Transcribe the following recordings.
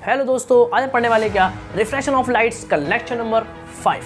Hello दोस्तों, आज हम पढ़ने वाले क्या रिफ्रैक्शन ऑफ लाइट्स का लेक्चर नंबर 5।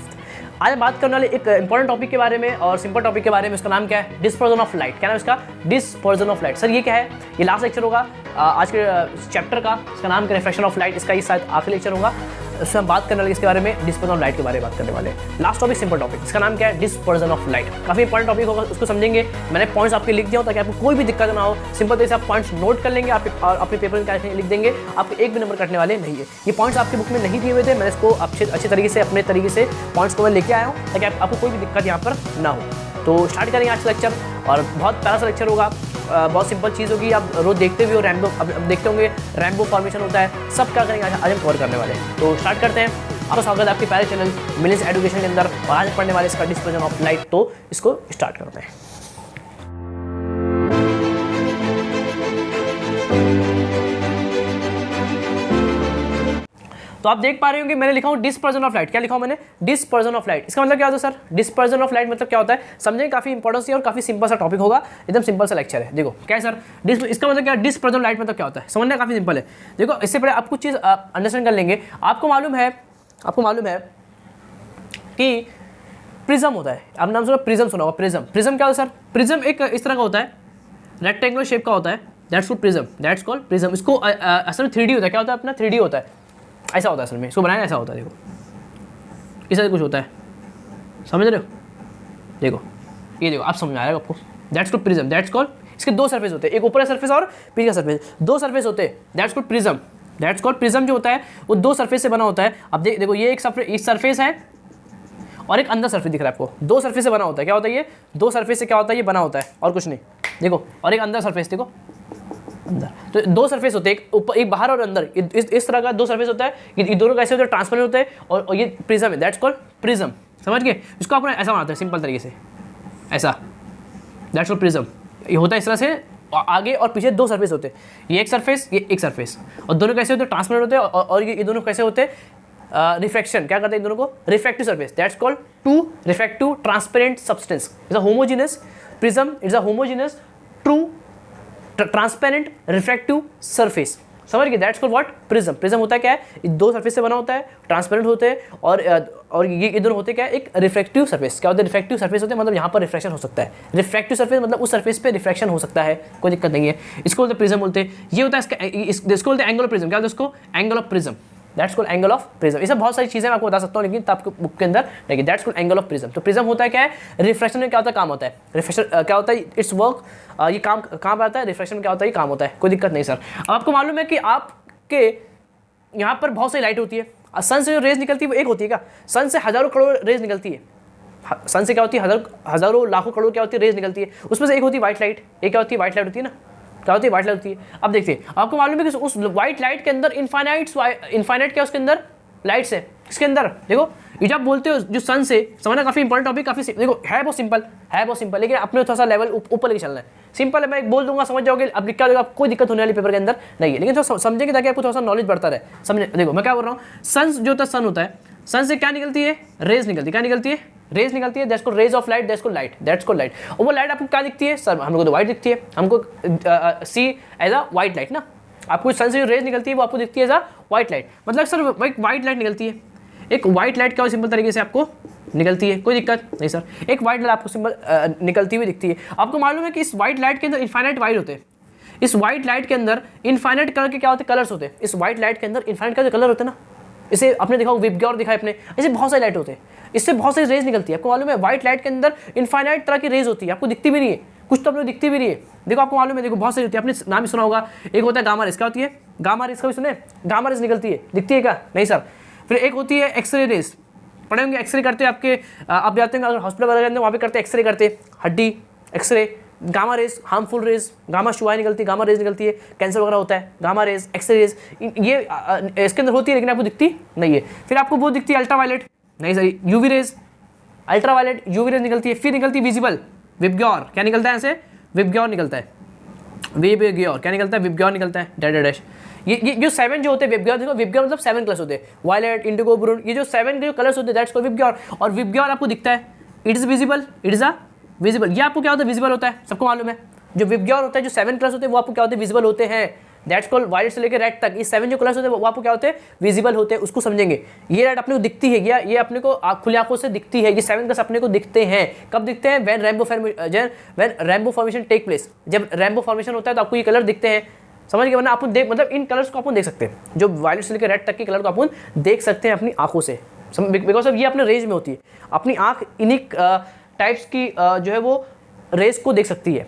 आज हम बात करने वाले एक इंपॉर्टेंट टॉपिक के बारे में और सिंपल टॉपिक के बारे में। उसका नाम क्या है? Dispersion of light. क्या नाम है इसका? Dispersion of light. सर ये क्या है? ये लास्ट लेक्चर होगा आज के चैप्टर का। इसका नाम क्या? Refraction of light. इसका ये शायद आखिरी लेक्चर होगा। उसमें हम बात करने वाले इसके बारे में, डिस्पर्जन ऑफ लाइट के बारे में बात करने वाले। Last topic simple topic. इसका नाम क्या है? Dispersion of light. काफी इंपॉर्टेंट टॉपिक होगा, उसको समझेंगे। मैंने पॉइंट्स आपके लिख दिया हो ताकि आपको कोई भी दिक्कत ना हो। सिंपल तरीके से आप पॉइंट्स नोट कर लेंगे, आप अपने पेपर में क्या लिख देंगे, आपको एक भी नंबर कटने वाले नहीं है। ये पॉइंट्स आपकी बुक में नहीं दिए हुए थे, मैंने इसको अच्छे तरीके से अपने तरीके से पॉइंट्स को मैं लेके आया हूँ ताकि आपको कोई भी दिक्कत यहाँ पर ना हो। तो स्टार्ट करेंगे आज का लेक्चर और बहुत प्यारा सा लेक्चर होगा। बहुत सिंपल चीज़ होगी। आप रोज देखते भी हो रैम्बो, अब देखते होंगे रैम्बो फॉर्मेशन होता है। सब क्या करेंगे आज हम कवर करने वाले हैं। तो स्टार्ट करते हैं। आपका स्वागत है आपके प्यारे चैनल मिलियंस एजुकेशन के अंदर और आज पढ़ने वाले इसका डिस्पर्जन ऑफ लाइट। तो इसको स्टार्ट करते हैं। तो आप देख पा रहे होंगे मैंने लिखा हूं डिस्पर्जन ऑफ लाइट। क्या लिखा हूं मैंने? Dispersion of light. इसका मतलब क्या होता है सर? डिस्पर्जन ऑफ लाइट मतलब क्या होता है? समझेंगे, काफी इंपॉर्टेंस है और काफी सिंपल सा टॉपिक होगा। एकदम सिंपल सा लेक्चर है। देखो क्या है सर इसका मतलब क्या? डिस्पर्जन ऑफ लाइट मतलब क्या होता है? समझना काफी सिंपल है। देखो इससे पहले आप कुछ चीज अंडरस्टैंड कर लेंगे। आपको मालूम है कि प्रिज्म होता है। आप नाम सुना, प्रिज्म सुना होगा। प्रिज्म क्या होता है सर? प्रिज्म एक इस तरह का होता है, रेक्टेंगुलर शेप का होता है। That's called prism. That's called prism. इसको असल में 3D होता है। क्या होता है अपना? 3D होता है। ऐसा होता है असल में, इसको बनाया ऐसा होता है। देखो इस तरह कुछ होता है, समझ रहे हो? देखो ये देखो, आप समझ में आएगा आपको। That's called prism. That's called, इसके दो सरफेस होते हैं, एक ऊपर का सरफेस और पीछे का सरफेस। दो सरफेस होते हैं। That's called prism. That's called prism जो होता है वो दो सरफेस से बना होता है। अब देखो ये एक सरफेस है और एक अंदर सरफेस दिख रहा है आपको। दो सरफेस से बना होता है। क्या होता है ये? दो सरफेस से क्या होता है? ये बना होता है और कुछ नहीं। देखो, और एक अंदर सरफेस, देखो अंदर। तो दो सरफेस होते हैं, एक ऊपर, एक बाहर और अंदर। इस तरह का दो सरफेस होता है। ये दोनों कैसे होते हैं? ट्रांसपेरेंट होते हैं और ये प्रिज्म है। That's called prism. समझ गए? इसको अपना ऐसा बनाते हैं सिंपल तरीके से, ऐसा। That's called prism. ये होता है इस तरह से, आगे और पीछे दो सरफेस होते हैं। ये एक सरफेस, ये एक सरफेस, और दोनों कैसे होते हैं? ट्रांसपेरेंट होते हैं। और ये दोनों कैसे होते हैं? रिफ्रैक्शन क्या करते हैं? इन दोनों को refractive surface. That's called two refractive transparent substance. Is a homogeneous prism. Is a homogeneous true transparent refractive surface. समझ गए? That's called what? Prism. Prism होता है क्या है? दो सरफेस से बना होता है, ट्रांसपेरेंट होते हैं और ये इधर होते क्या है? एक रिफ्रैक्टिव सरफेस। क्या होता है? रिफ्रैक्टिव सरफेस होते हैं, मतलब यहाँ पर रिफ्रैक्शन हो सकता है। रिफ्रैक्टिव सरफेस मतलब उस सरफेस पे रिफ्रैक्शन हो सकता है, कोई दिक्कत नहीं है। इसको बोलते प्रिज्म बोलते हैं। ये होता है इसको बोलते हैं एंगल ऑफ प्रिज्म। क्या होता है इसको? Angle of prism. That's called angle of prism. ये सब बहुत सारी चीजें मैं आपको बता सकता हूँ, लेकिन आपको बुक के अंदर देखिए। That's called angle of prism. तो प्रिज्म होता है क्या है? रिफ्रैक्शन में क्या होता है? काम होता है। रिफ्रैक्शन क्या होता है? It's work. ये काम कहाँ आता है? रिफ्रैक्शन में क्या होता है? ये काम होता है। कोई दिक्कत नहीं सर। अब आपको मालूम है कि आपके यहाँ पर बहुत सारी लाइट होती है। सन से जो रेज निकलती है वो एक होती है क्या? सन से हजारों करोड़ रेज निकलती है। सन से क्या होती है? हजारों लाखों करोड़ क्या होती है? रेज निकलती है। उसमें से एक होती है व्हाइट लाइट। एक क्या होती है? व्हाइट लाइट होती है ना। क्या होती है? व्हाइट लाइट होती है। अब देखते हैं, आपको मालूम है कि उस व्हाइट लाइट के अंदर इनफाइनाइट क्या उसके अंदर लाइट्स है। इसके अंदर देखो, ये जब बोलते हो जो सन से, समझना काफी इंपॉर्टेंट टॉपिक। काफी देखो है बहुत सिंपल, लेकिन अपने थोड़ा सा लेवल ऊपर लेके चलना है। सिंपल है, मैं एक बोल दूंगा समझ जाओगे। अब लिख क्या कोई दिक्कत होने वाली पेपर के अंदर नहीं है, लेकिन थोड़ा समझेंगे ताकि आपको थोड़ा सा नॉलेज बढ़ता रहे। समझे? देखो मैं क्या बोल रहा हूँ। सन जो होता है, सन होता है, सन से क्या निकलती है? रेज निकलती है। क्या निकलती है? रेज निकलती है। That's called rays of light. That's called light. That's called light. और वो लाइट आपको क्या दिखती है सर? हमको तो व्हाइट दिखती है। हमको सी एज अ व्हाइट लाइट ना। आपको सन से जो रेज निकलती है वो आपको दिखती है एज अ व्हाइट लाइट। मतलब सर एक व्हाइट लाइट निकलती है। एक व्हाइट लाइट क्या सिंपल तरीके से आपको निकलती है, कोई दिक्कत नहीं सर। एक व्हाइट लाइट आपको सिंपल निकलती हुई दिखती है। आपको मालूम है कि इस व्हाइट लाइट के अंदर इनफाइनाइट वाइट होते हैं। इस व्हाइट लाइट के अंदर इनफाइनाइट कलर के क्या होते हैं? कलर्स होते हैं। इस व्हाइट लाइट के अंदर इनफाइनाइट का जो कलर होते हैं ना, इसे आपने देखा होगा, विबग्योर दिखा है अपने। ऐसे बहुत सारी लाइट होते हैं, इससे बहुत सारी रेज निकलती है। आपको मालूम है व्हाइट लाइट के अंदर इनफाइनाइट तरह की रेज होती है। आपको दिखती भी नहीं है, कुछ तो अपने दिखती भी नहीं है। देखो आपको मालूम है, देखो बहुत सारी होती है। आपने नाम ही सुना होगा। एक होता है गामा रेज। क्या होती है? गामा रेज का भी सुने? गामा रेज निकलती है, दिखती है क्या? नहीं सर। फिर एक होती है एक्सरे रेज। पढ़े होंगे, एक्सरे करते हैं आपके, आप जाते हैं अगर हॉस्पिटल वगैरह के अंदर, वहाँ पे करते हैं एक्सरे करते हैं, हड्डी X-ray. Gamma rays, harmful rays, gamma शुआई निकलती है, गामा रेज निकलती है, कैंसर वगैरह होता है। गामा रेज, एक्सरे रेज, ये इसके अंदर होती है, लेकिन आपको दिखती नहीं है। फिर आपको वो दिखती है अल्ट्रावायलेट। नहीं sir, UV rays, ultraviolet UV rays निकलती है। फिर निकलती है विजिबल, विबग्योर। क्या निकलता है ऐसे? विबग्योर निकलता है। विबग्योर क्या निकलता है? विबग्योर निकलता है। Dash dash. ये जो 7 जो होते हैं विबग्योर, देखो विबग्योर मतलब 7 कलर्स होते हैं। वायलेट, इंडिगो, ब्रून, ये जो 7 के जो कलर्स होते हैं दैट्स कॉल्ड विबग्योर। और विबग्योर आपको दिखता है, it is visible, it is a visible. ये आपको क्या होता है? विजिबल होता है, सबको मालूम है। जो विबग्योर होता है, जो 7 कलर्स होते हैं वो आपको क्या होते हैं? विजिबल होते हैं। दैट्स कॉल्ड वायलेट से लेकर रेड तक, ये 7 जो कलर्स होते हैं वो आपको क्या होते हैं, विजिबल होते हैं, उसको समझेंगे। ये रेड अपने को दिखती है, ये अपने को खुली आंखों से दिखती है, ये 7 कलर्स अपने को दिखते हैं। कब दिखते हैं? When rainbow formation take place, जब रेनबो फॉर्मेशन होता है तो आपको ये कलर दिखते हैं, समझ गए? वरना अपन देख, मतलब इन कलर्स को अपन देख सकते हैं, जो वायलेट से लेकर रेड तक के कलर को अपन देख सकते हैं अपनी आंखों से, बिकॉज ऑफ ये अपने रेंज में होती है। अपनी आंख इन्हीं टाइप्स की जो है वो रेस को देख सकती है।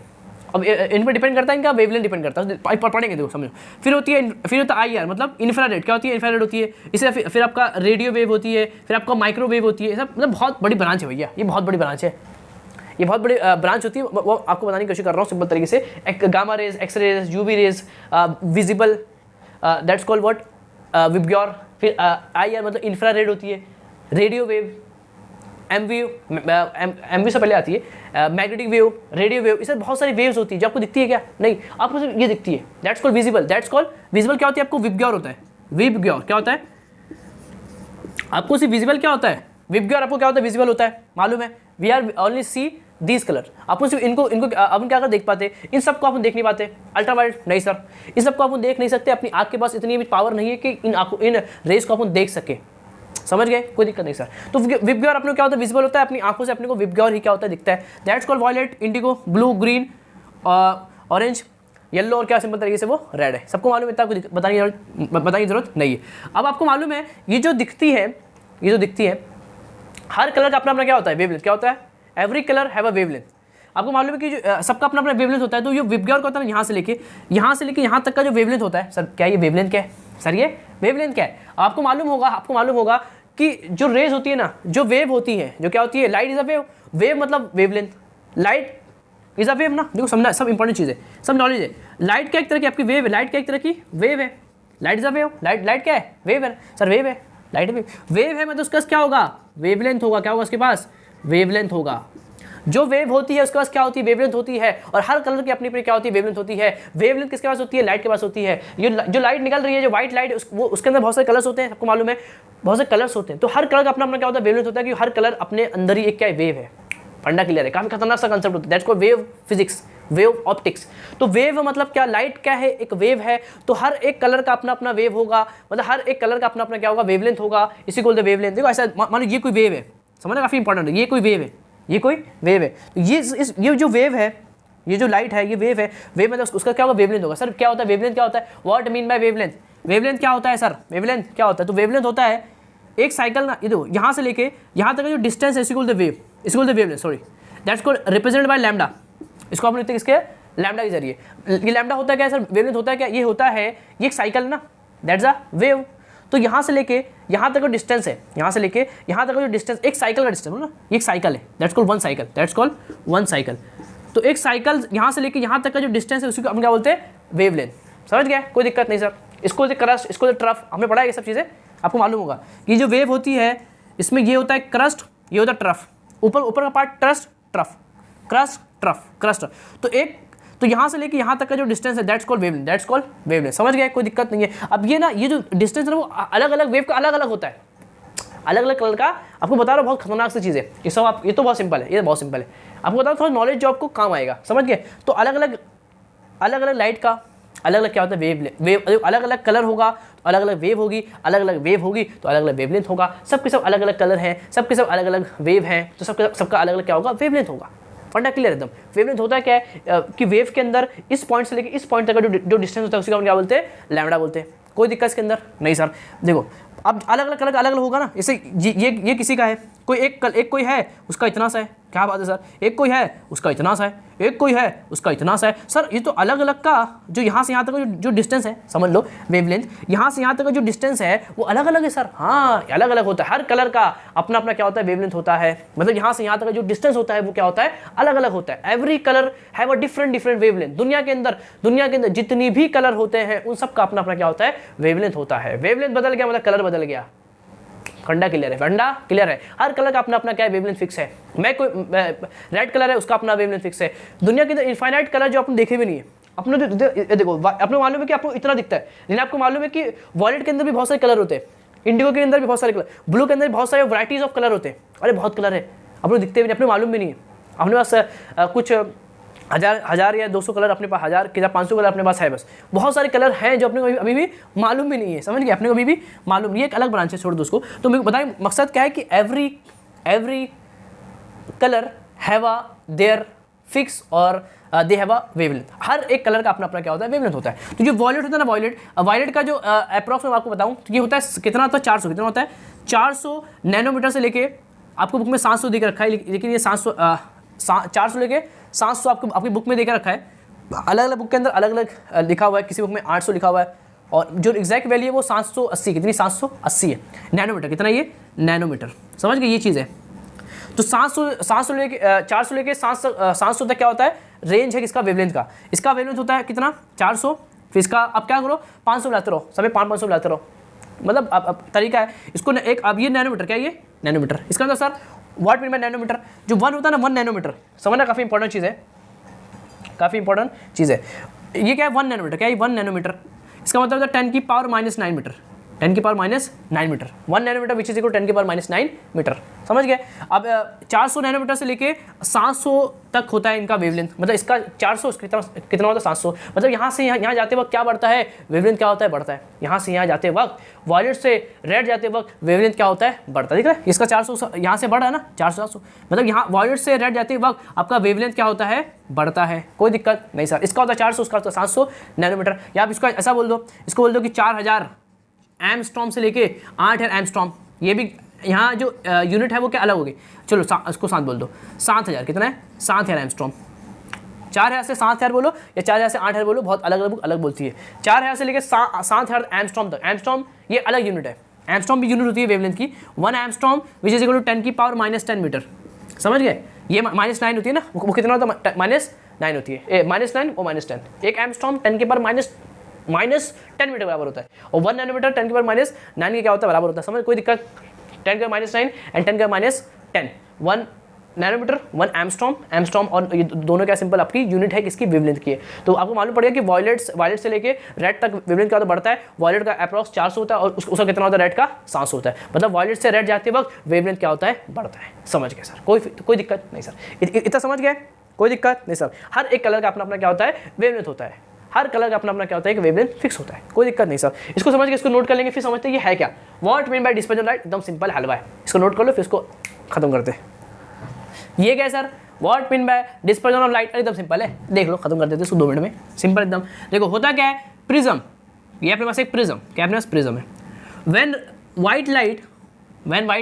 अब इन पर डिपेंड करता है, इनका वेवलेंथ डिपेंड करता है, पढ़ेंगे देखो समझो। फिर होता है IR, मतलब इंफ्रारेड। क्या होती है? इंफ्रारेड होती है। इससे फिर आपका रेडियो वेव होती है, फिर आपका माइक्रोवेव होती है। सब मतलब बहुत बड़ी ब्रांच है भैया, ये बहुत बड़ी ब्रांच है, ये बहुत बड़ी ब्रांच होती है। वो आपको बताने की कोशिश कर रहा हूँ सिंपल तरीके से। Gamma rays, X rays, UV rays, visible, that's called what, VIBGYOR. फिर IR मतलब इंफ्रारेड होती है, रेडियो वेव, MV से पहले आती है, मैग्नेटिक वेव, रेडियो वेव। इससे बहुत सारी वेव्स होती है जो आपको दिखती है क्या? नहीं, आपको सिर्फ ये दिखती है, that's called visible. That's called visible. क्या होती है? आपको विबग्योर होता है, विबग्योर क्या होता है आपको? सिर्फ विजिबल क्या होता है? विबग्योर आपको क्या होता है? विजिबल होता है, मालूम है। We are only see these colour. आपको सिर्फ इनको अपन क्या कर देख पाते? इन सबको अपन देख नहीं पाते। अल्ट्रावायलेट नहीं सर, इन सबको अपन देख नहीं सकते। अपनी आँख के पास इतनी भी पावर नहीं है कि इन रेज को अपन देख सके, समझ गए? कोई दिक्कत नहीं सर। तो विबग्योर अपने को क्या होता है? विजिबल होता है, अपनी आंखों से अपने को विबग्योर ही क्या होता है? दिखता है। That's called violet, indigo, blue, green, orange, yellow और क्या सिंपल तरीके से वो रेड है। सबको मालूम है, इतना कुछ बताने की जरूरत नहीं है। अब आपको मालूम है ये जो दिखती है हर कलर का अपना अपना क्या होता है? वेवलेंथ। क्या होता है? Every colour have a wavelength. आपको मालूम है कि जो सबका अपना अपना वेवलेंथ होता है। तो ये विबग्योर का होता है यहाँ से लेके यहाँ तक का जो वेवलेंथ होता है, सर क्या ये वेवलेंथ क्या है? सर ये वेवलेंथ क्या है? आपको मालूम होगा कि जो रेज होती है ना, जो वेव होती है, जो क्या होती है? Light is a wave. Wave मतलब wavelength, light is a wave ना। देखो समझना, सब इंपॉर्टेंट चीज़ है, सब नॉलेज है। लाइट क्या एक तरह की आपकी वेव है, लाइट क्या एक तरह की वेव है। Light is a wave, light क्या है? वेव है सर, वेव है, लाइट वेव है। मतलब उसका क्या होगा? वेवलेंथ होगा। क्या होगा उसके पास? वेवलेंथ होगा। जो वेव होती है उसके पास क्या होती है? वेवलेंथ होती है। और हर कलर की अपनी अपनी क्या होती है? वेवलेंथ होती है। वेवलेंथ किसके पास होती है? लाइट के पास होती है। ये जो लाइट निकल रही है, जो व्हाइट लाइट, उसके अंदर बहुत सारे कलर्स होते हैं, सबको मालूम है, बहुत सारे कलर्स होते हैं। तो हर कलर का अपना अपना क्या होता है? वेवलेंथ होता है, कि हर कलर अपने अंदर ही एक क्या है? वेव है। फंडा क्लियर है? काफी खतरनाक सा कंसेप्ट होता है, that's called wave physics, wave optics. तो वेव मतलब क्या? लाइट क्या है? एक वेव है। तो हर एक कलर का अपना अपना वेव होगा, मतलब हर एक कलर का अपना अपना क्या होगा? वेवलेंथ होगा। इसी को बोलते हैं वेवलेंथ। देखो ऐसा मान लो ये कोई वेव है, समझना काफी इंपॉर्टेंट है। ये कोई वेव है, ये कोई वेव है। तो ये जो वेव है, ये जो लाइट है, ये वेव है। वेव मतलब उसका क्या होगा? वेवलेंथ होगा। सर क्या होता है वेवलेंथ? क्या होता है? What mean bye wavelength? Wavelength क्या होता है सर? वेवलेंथ क्या होता है? तो वेवलेंथ होता है एक साइकिल ना, ये देखो यहाँ से लेके यहाँ तक का जो डिस्टेंस है, इसको बोलते वेव, इसको बोलते wavelength, sorry, that's called represented by lambda. इसको आप लिखते हैं किसके? लैम्डा के जरिए। ये लैम्डा होता है क्या सर? वेवलेंथ होता है क्या? ये होता है, ये एक साइकिल ना, दैट्स अ वेव। तो यहाँ से लेके यहाँ तक का डिस्टेंस है, यहाँ से लेके यहाँ तक का जो डिस्टेंस, एक साइकिल का डिस्टेंस ना, ये एक साइकिल है, that's called one cycle, that's called one cycle. तो एक साइकिल यहाँ से लेके यहाँ तक का जो डिस्टेंस है, उसको हम क्या बोलते हैं? वेवलेंथ। समझ गया? कोई दिक्कत नहीं सर। इसको क्रस्ट, इसको ट्रफ, हमने पढ़ा है ये सब चीज़ें, आपको मालूम होगा कि जो वेव होती है इसमें ये होता है क्रस्ट, ये होता है ट्रफ, ऊपर का part trust, trough, crust, trough, crust. तो यहाँ से लेके यहाँ तक का जो डिस्टेंस है, that's called wavelength, that's called wavelength. समझ गए? कोई दिक्कत नहीं है। अब ये ना, ये जो डिस्टेंस है वो अलग अलग वेव का अलग अलग होता है, अलग अलग कलर का। आपको बता रहा हूँ बहुत खतरनाक सी चीज़ है ये सब। आप ये तो बहुत सिंपल है, ये बहुत सिंपल है। आपको बता रहा हूँ थोड़ा नॉलेज जो आपको काम आएगा, समझ गए? तो अलग अलग लाइट का अलग अलग क्या होता है? वेव, अलग अलग कलर होगा तो अलग अलग वेव होगी, अलग अलग वेव होगी तो अलग अलग वेवलेंथ होगा। सबके सब अलग अलग कलर हैं, सबके सब अलग अलग वेव हैं, तो सबका अलग अलग क्या होगा? वेवलेंथ होगा। फंडा क्लियर एकदम। वेवलेंथ होता है क्या है? कि वेव के अंदर इस पॉइंट से लेकर इस पॉइंट तक का जो डिस्टेंस होता है, उसका हम क्या बोलते हैं? लैम्डा बोलते हैं। कोई दिक्कत इसके अंदर नहीं सर। देखो अब अलग अलग कलर का अलग अलग होगा ना, जैसे ये किसी का है, कोई एक कोई है उसका इतना सा है, क्या बात है सर? एक कोई है उसका इतना सा है, एक कोई है उसका इतना सा है। सर ये तो अलग अलग का जो यहाँ से यहाँ तक का जो डिस्टेंस है, समझ लो वेवलेंथ, यहाँ से यहाँ तक का जो डिस्टेंस है वो अलग अलग है सर। हाँ अलग अलग होता है, हर कलर का अपना अपना क्या होता है? वेवलेंथ होता है। मतलब यहाँ से यहाँ तक का जो डिस्टेंस होता है वो क्या होता है? अलग अलग होता है। Every colour have a different wavelength. दुनिया के अंदर जितनी भी कलर होते हैं उन सब का अपना अपना क्या होता है? वेवलेंथ होता है। वेवलेंथ बदल गया मतलब कलर बदल गया। फंडा क्लियर है? फंडा क्लियर है? हर कलर का अपना अपना क्या है? वेवलेंथ फिक्स है। रेड कलर है उसका अपना वेवलेंथ फिक्स है। दुनिया के अंदर इनफाइनाइट कलर जो आपने देखे भी नहीं है। अपने देखो अपने मालूम है कि आपको इतना दिखता है, लेकिन आपको मालूम है कि वॉयलेट के अंदर भी बहुत सारे कलर होते हैं, इंडिगो के अंदर भी बहुत सारे कलर, ब्लू के अंदर भी बहुत सारे वैराइटीज ऑफ कलर होते हैं। अरे बहुत कलर है, अपने दिखते भी नहीं, अपने मालूम भी नहीं है। अपने पास कुछ हज़ार या 200 कलर अपने पास, 1000 या 500 कलर अपने पास है, बस बहुत सारे कलर हैं जो अपने को अभी भी मालूम भी नहीं है, समझ गए, अपने को अभी भी मालूम, ये एक अलग ब्रांच है, छोड़ दो उसको। तो मेरे को बताएं मकसद क्या है कि every colour have a there fix और दे हैव अ वेवलेंथ, हर एक कलर का अपना अपना क्या होता है, वेवलेंथ होता है। तो जो वॉयलेट होता है ना, वायलेट का जो अप्रॉक्स मैं आपको बताऊं तो ये होता है कितना, तो 400, कितना होता है 400 नैनोमीटर से लेके, आपको बुक में 700 देकर रखा है, लेकिन ये 400 लेके 700 आपकी बुक में देकर रखा है, अलग अलग बुक के अंदर अलग अलग लिखा हुआ है, किसी बुक में 800 लिखा हुआ है, और जो एग्जैक्ट वैल्यू है वो 780, कितनी 780 है नैनोमीटर, कितना ये नैनोमीटर, समझ गए, ये चीज़ है। तो 700 लेके 400 लेके 700 तक क्या होता है, रेंज है किसका, वेवलेंथ का। इसका वेवलेंथ होता है कितना 400, फिर इसका अब क्या करो 500 लाते रहो, सभी 500 लाते रहो, मतलब अब तरीका है इसको एक, अब ये नैनोमीटर, क्या ये नैनोमीटर, इसका मतलब sir what mean by nanometre, जो 1 होता है ना 1 नैनोमीटर, समझना काफ़ी इंपॉर्टेंट चीज़ है, काफ़ी इंपॉर्टेंट चीज़ है। ये क्या है 1 नैनोमीटर, क्या है 1 नैनोमीटर, इसका मतलब होता है 10 की पावर -9 मीटर, 10 की power -9 metre, 1 nanometre which is equal 10 की पावर -9 मीटर, समझ गए। अब 400 नैनोमीटर से लेके 700 तक होता है इनका वेवलेंथ, मतलब इसका 400 कितना होता है 700, मतलब यहाँ से यहाँ जाते वक्त क्या बढ़ता है, वेवलेंथ क्या होता है, बढ़ता है। यहाँ से यहाँ जाते वक्त, वायलेट से रेड जाते वक्त वेवलेंथ क्या होता है, बढ़ता है, दिख रहा है, इसका 400 यहाँ से बढ़ रहा है ना 400, मतलब यहाँ वायलेट से रेड जाते वक्त आपका वेवलेंथ क्या होता है, बढ़ता है, कोई दिक्कत नहीं सर। इसका होता है 400, उसका होता है 700 नैनोमीटर, या आप इसको ऐसा बोल दो, इसको बोल दो कि 4000 एमस्ट्रॉम से लेके 8000 एमस्ट्रॉम, ये भी यहाँ जो यूनिट है वो क्या अलग होगी, चलो इसको 7 बोल दो, 7000 कितना है 7000 एमस्ट्रॉम, 4000 से 7000 बोलो या 4000 से 8000 बोलो, बहुत अलग अलग अलग बोलती है। 4000 से लेके 7000 एमस्ट्रॉम तक, एमस्ट्रॉम ये अलग यूनिट है, एमस्ट्रॉम भी यूनिट होती है वेवलेंथ की, 1 एमस्ट्रॉम विच इज इक्वल टू 10 की पावर -10 मीटर, समझ गए। ये -9 होती है ना, वो कितना होता है -9 होती है, -9 वो -10, एक एमस्ट्रॉम 10 के पावर -10 मीटर बराबर होता है, और 1 नैनोमीटर 10 के पावर -9 के क्या होता है, बराबर होता है, समझ, कोई दिक्कत। 10 के पावर -9 एंड 10 के पावर -10, 1 नैनोमीटर 1 एमस्ट्रॉम, और ये दोनों क्या सिंपल आपकी यूनिट है किसकी, वेवलेंथ की है। तो आपको मालूम पड़ेगा कि वायलेट से लेके रेड तक वेवलेंथ क्या होता बढ़ता है, वायलेट का अप्रॉक्स 400 होता है, और उसका कितना होता है, रेड का 700 होता है, मतलब वायलेट से रेड जाते वक्त वेवलेंथ क्या होता है, बढ़ता है, समझ गए सर, कोई दिक्कत नहीं सर, इतना समझ गए, कोई दिक्कत नहीं सर। हर एक कलर का अपना अपना क्या होता है, वेवलेंथ होता है, हर कलर का अपना अपना क्या होता है कि वेवलेंथ फिक्स होता है, कोई दिक्कत नहीं सर। इसको समझ के इसको नोट कर लेंगे, फिर समझते हैं ये है क्या, what mean bye dispersion light, एकदम सिंपल हलवा है, इसको नोट कर लो, फिर इसको खत्म करते हैं। ये क्या है sir, what mean bye dispersion of light, एकदम सिंपल है, देख लो, खत्म कर देते हैं इसको 2 मिनट में, सिंपल एकदम। देखो होता क्या है, प्रिज्म, ये अपने पास एक प्रिज्म, क्या अपने पास प्रिज्म है, when white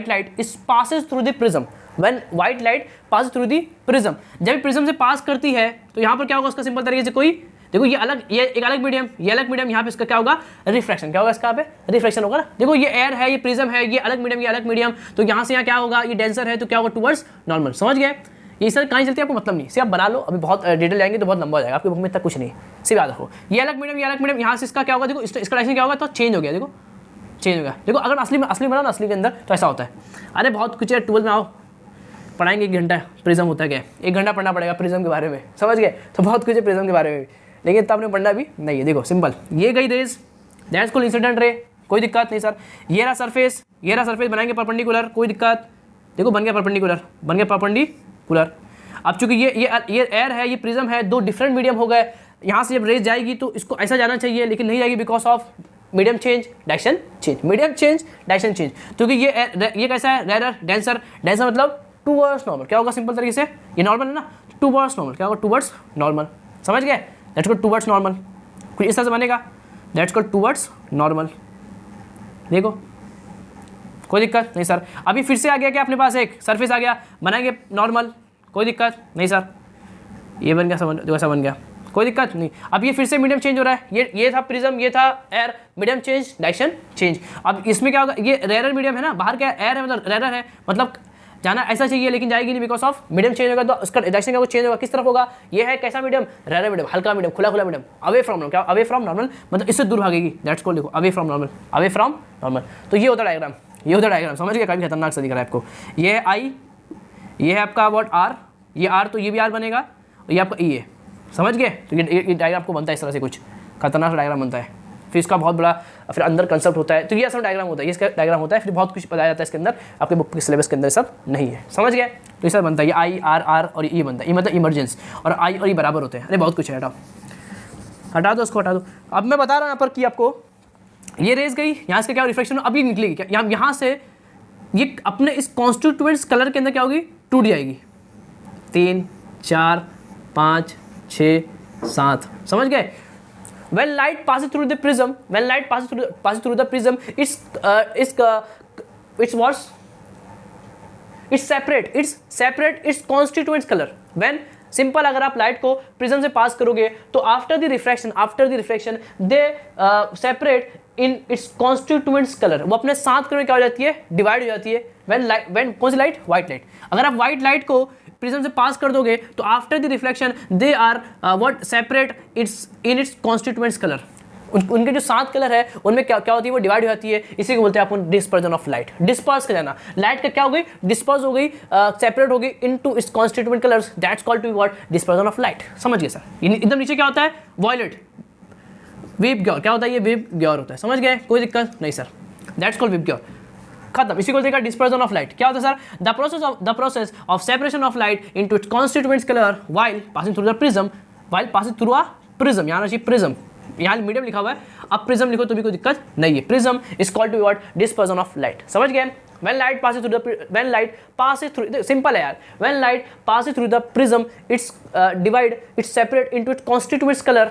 light is passes through the prism, when white light pass through the prism, जब प्रिज्म से पास करती है तो यहाँ पर क्या होगा, उसका सिंपल तरीके से कोई, देखो ये एक अलग मीडियम, ये अलग मीडियम, यहाँ पे इसका क्या होगा, रिफ्रैक्शन, क्या होगा इसका पे, रिफ्रैक्शन होगा ना। देखो ये एयर है, ये प्रिज्म है, ये अलग मीडियम, ये अलग मीडियम, तो यहाँ से यहाँ क्या होगा, ये डेंसर है तो क्या होगा, टुवर्ड्स नॉर्मल, समझ गए। ये सर कहीं चलती है आपको मतलब नहीं, सिर्फ आप बना लो, अभी बहुत डिटेल जाएंगे तो बहुत लंबा हो जाएगा, आपकी बुक में इतना कुछ नहीं, सिर्फ याद रखो, ये अलग मीडियम, यहाँ से इसका क्या होगा, देखो इसका डायरेक्शन क्या होगा, तो चेंज हो गया, देखो चेंज हो गया। देखो अगर असली बना ना, असली के अंदर तो ऐसा होता है। अरे बहुत कुछ है, 12 में आओ पढ़ाएंगे, 1 घंटा प्रिज्म होता है क्या, 1 घंटा पढ़ना पड़ेगा प्रिज्म के बारे में, समझ गए, तो बहुत कुछ है प्रिज्म के बारे में, लेकिन तब आपने पढ़ना भी नहीं है। देखो सिंपल, ये गई raise, that's called incident ray, कोई दिक्कत नहीं सर। ये रहा सरफेस, बनाएंगे परपेंडिकुलर, कोई दिक्कत, देखो बन गया परपेंडिकुलर। अब चूंकि ये एयर है, ये प्रिज्म है, 2 डिफरेंट मीडियम हो गए, यहाँ से जब रेज जाएगी तो इसको ऐसा जाना चाहिए, लेकिन नहीं जाएगी because of medium change direction change, क्योंकि ये कैसा है, रेरर डेंसर मतलब टूवर्ड्स नॉर्मल, क्या होगा सिंपल तरीके से, ये नॉर्मल है ना, टूवर्ड्स नॉर्मल, क्या होगा टूवर्ड्स नॉर्मल, समझ गए, दैट्स कॉल्ड टूवर्ड्स नॉर्मल, कुछ इस तरह से बनेगा, दैट्स कॉल्ड टूवर्ड्स नॉर्मल। देखो कोई दिक्कत नहीं सर। अभी फिर से आ गया क्या अपने पास, एक सरफेस आ गया, बनाएंगे नॉर्मल, कोई दिक्कत नहीं सर। ये बन गया, वैसा बन गया, कोई दिक्कत नहीं। अब ये फिर से मीडियम चेंज हो रहा है, ये था प्रिज्म, ये था air, medium change direction change. अब इसमें क्या होगा, ये रेरर मीडियम है ना, बाहर क्या एयर है, मतलब रेरर है, मतलब जाना ऐसा चाहिए लेकिन जाएगी नहीं बिकॉज ऑफ मीडियम चेंज होगा, तो उसका डायरेक्शन का चेंज होगा, किस तरफ होगा, ये है कैसा मीडियम, रेरर मीडियम, हल्का मीडियम, खुला मीडियम, अवे फ्रॉम नॉर्मल, क्या अवे फ्रॉम नॉर्मल, मतलब इससे दूर भागेगी, दैट्स कॉल्ड, देखो अवे फ्रॉम नॉर्मल। तो ये होता डायग्राम, समझ गए, काफी खतरनाक सा दिख रहा है आपको। ये है आई, ये है आपका व्हाट आर, ये आर तो ये भी आर बनेगा, ये आपका ई है, समझ गए। तो ये डायग्राम आपको बनता है इस तरह से, कुछ खतरनाक डायग्राम बनता है, फिर इसका बहुत बड़ा फिर अंदर कंसेप्ट होता है, तो ये ऐसा डायग्राम होता है, ये इसका डायग्राम होता है, फिर बहुत कुछ बताया जाता है इसके अंदर, आपके बुक के सिलेबस के अंदर सब नहीं है, समझ गए। तो ये सब बनता है, ये आई आर आर और ये बनता है, ये मतलब इमरजेंस, और आई और ये बराबर होते हैं। अरे बहुत कुछ है, हटा दो उसको, हटा दो। अब मैं बता रहा हूँ यहाँ पर कि आपको ये रेज गई, यहाँ से क्या रिफ्लेक्शन अभी निकलेगी क्या, यहाँ से ये अपने इस कॉन्स्टिट्यूएंट्स कलर के अंदर क्या होगी, टूट जाएगी। 3 4 5 6 7, समझ गए। When light passes through the prism, when light passes through the prism, it's what? It's separate its constituents color. When simple अगर आप लाइट को प्रिज्म से पास करोगे तो after the refraction they separate in its constituents colour, वो अपने साथ colour में क्या हो जाती है, डिवाइड हो जाती है। व्हेन कौन सी लाइट, व्हाइट लाइट। अगर आप व्हाइट लाइट को प्रिज्म से पास कर दोगे तो after the reflection they are what separate its constituents colour, उनके जो 7 कलर है उनमें क्या क्या होती है, वो डिवाइड हो जाती है। इसी को बोलते हैं अपन डिस्पर्जन ऑफ लाइट। डिस्पर्स कर जाना, लाइट का क्या हो गई, डिस्पर्स हो गई, सेपरेट हो गई into its constituent colours, that's called to be what, dispersion of light. समझ गए सर। एकदम नीचे क्या होता है, वॉयलेट वीप ग्योर, क्या होता है, ये वीप ग्योर होता है, समझ गए, कोई दिक्कत नहीं सर, दैट्स कॉल्ड वीप ग्योर, खत्म। इसी को देखा डिस्पर्जन ऑफ लाइट क्या होता है sir, the process of separation of light into its constituents colour while passing through the prism, while passing through a prism, यहाँ चाहिए प्रिज्म, यहाँ मीडियम लिखा हुआ है, अब प्रिज्म लिखो तो भी कोई दिक्कत नहीं है। Prism is called to what, dispersion of light, समझ गए। when light passes through simple है यार, when light passes through the prism it's separate into its constituent color,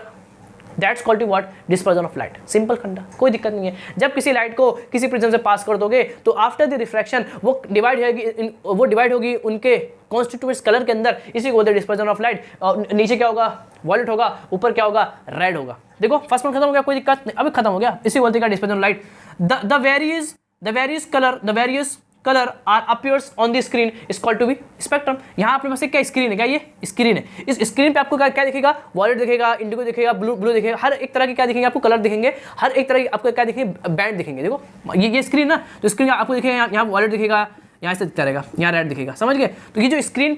that's called to what, dispersion of light। Simple खंडा, कोई दिक्कत नहीं है। जब किसी लाइट को किसी प्रिज्म से पास कर दोगे तो आफ्टर द रिफ्रैक्शन वो डिवाइड होगी उनके कॉन्स्टिट्यूएंट्स कलर के अंदर, इसी को बोलते हैं डिस्पर्जन ऑफ लाइट। और नीचे क्या होगा, वॉयलेट होगा, ऊपर क्या होगा, रेड होगा। देखो फर्स्ट वन खत्म हो गया, कोई दिक्कत नहीं, अभी खत्म हो गया। इसी को बोलते हैं dispersion of light. The various color are appears on the screen is called to be spectrum। यहाँ आपके पास क्या स्क्रीन है, क्या ये स्क्रीन है, इस स्क्रीन पे आपको क्या दिखेगा, वॉयलेट दिखेगा, इंडिगो दिखेगा, ब्लू दिखेगा, हर एक तरह के क्या दिखेंगे आपको, कलर दिखेंगे, हर एक तरह के आपको क्या दिखेंगे, बैंड दिखेंगे। देखो ये स्क्रीन ना, तो स्क्रीन आपको दिखेगा, यहाँ वॉयलेट दिखेगा, यहाँ से दिखता रहेगा, यहाँ रेड दिखेगा, समझ गए। तो ये जो स्क्रीन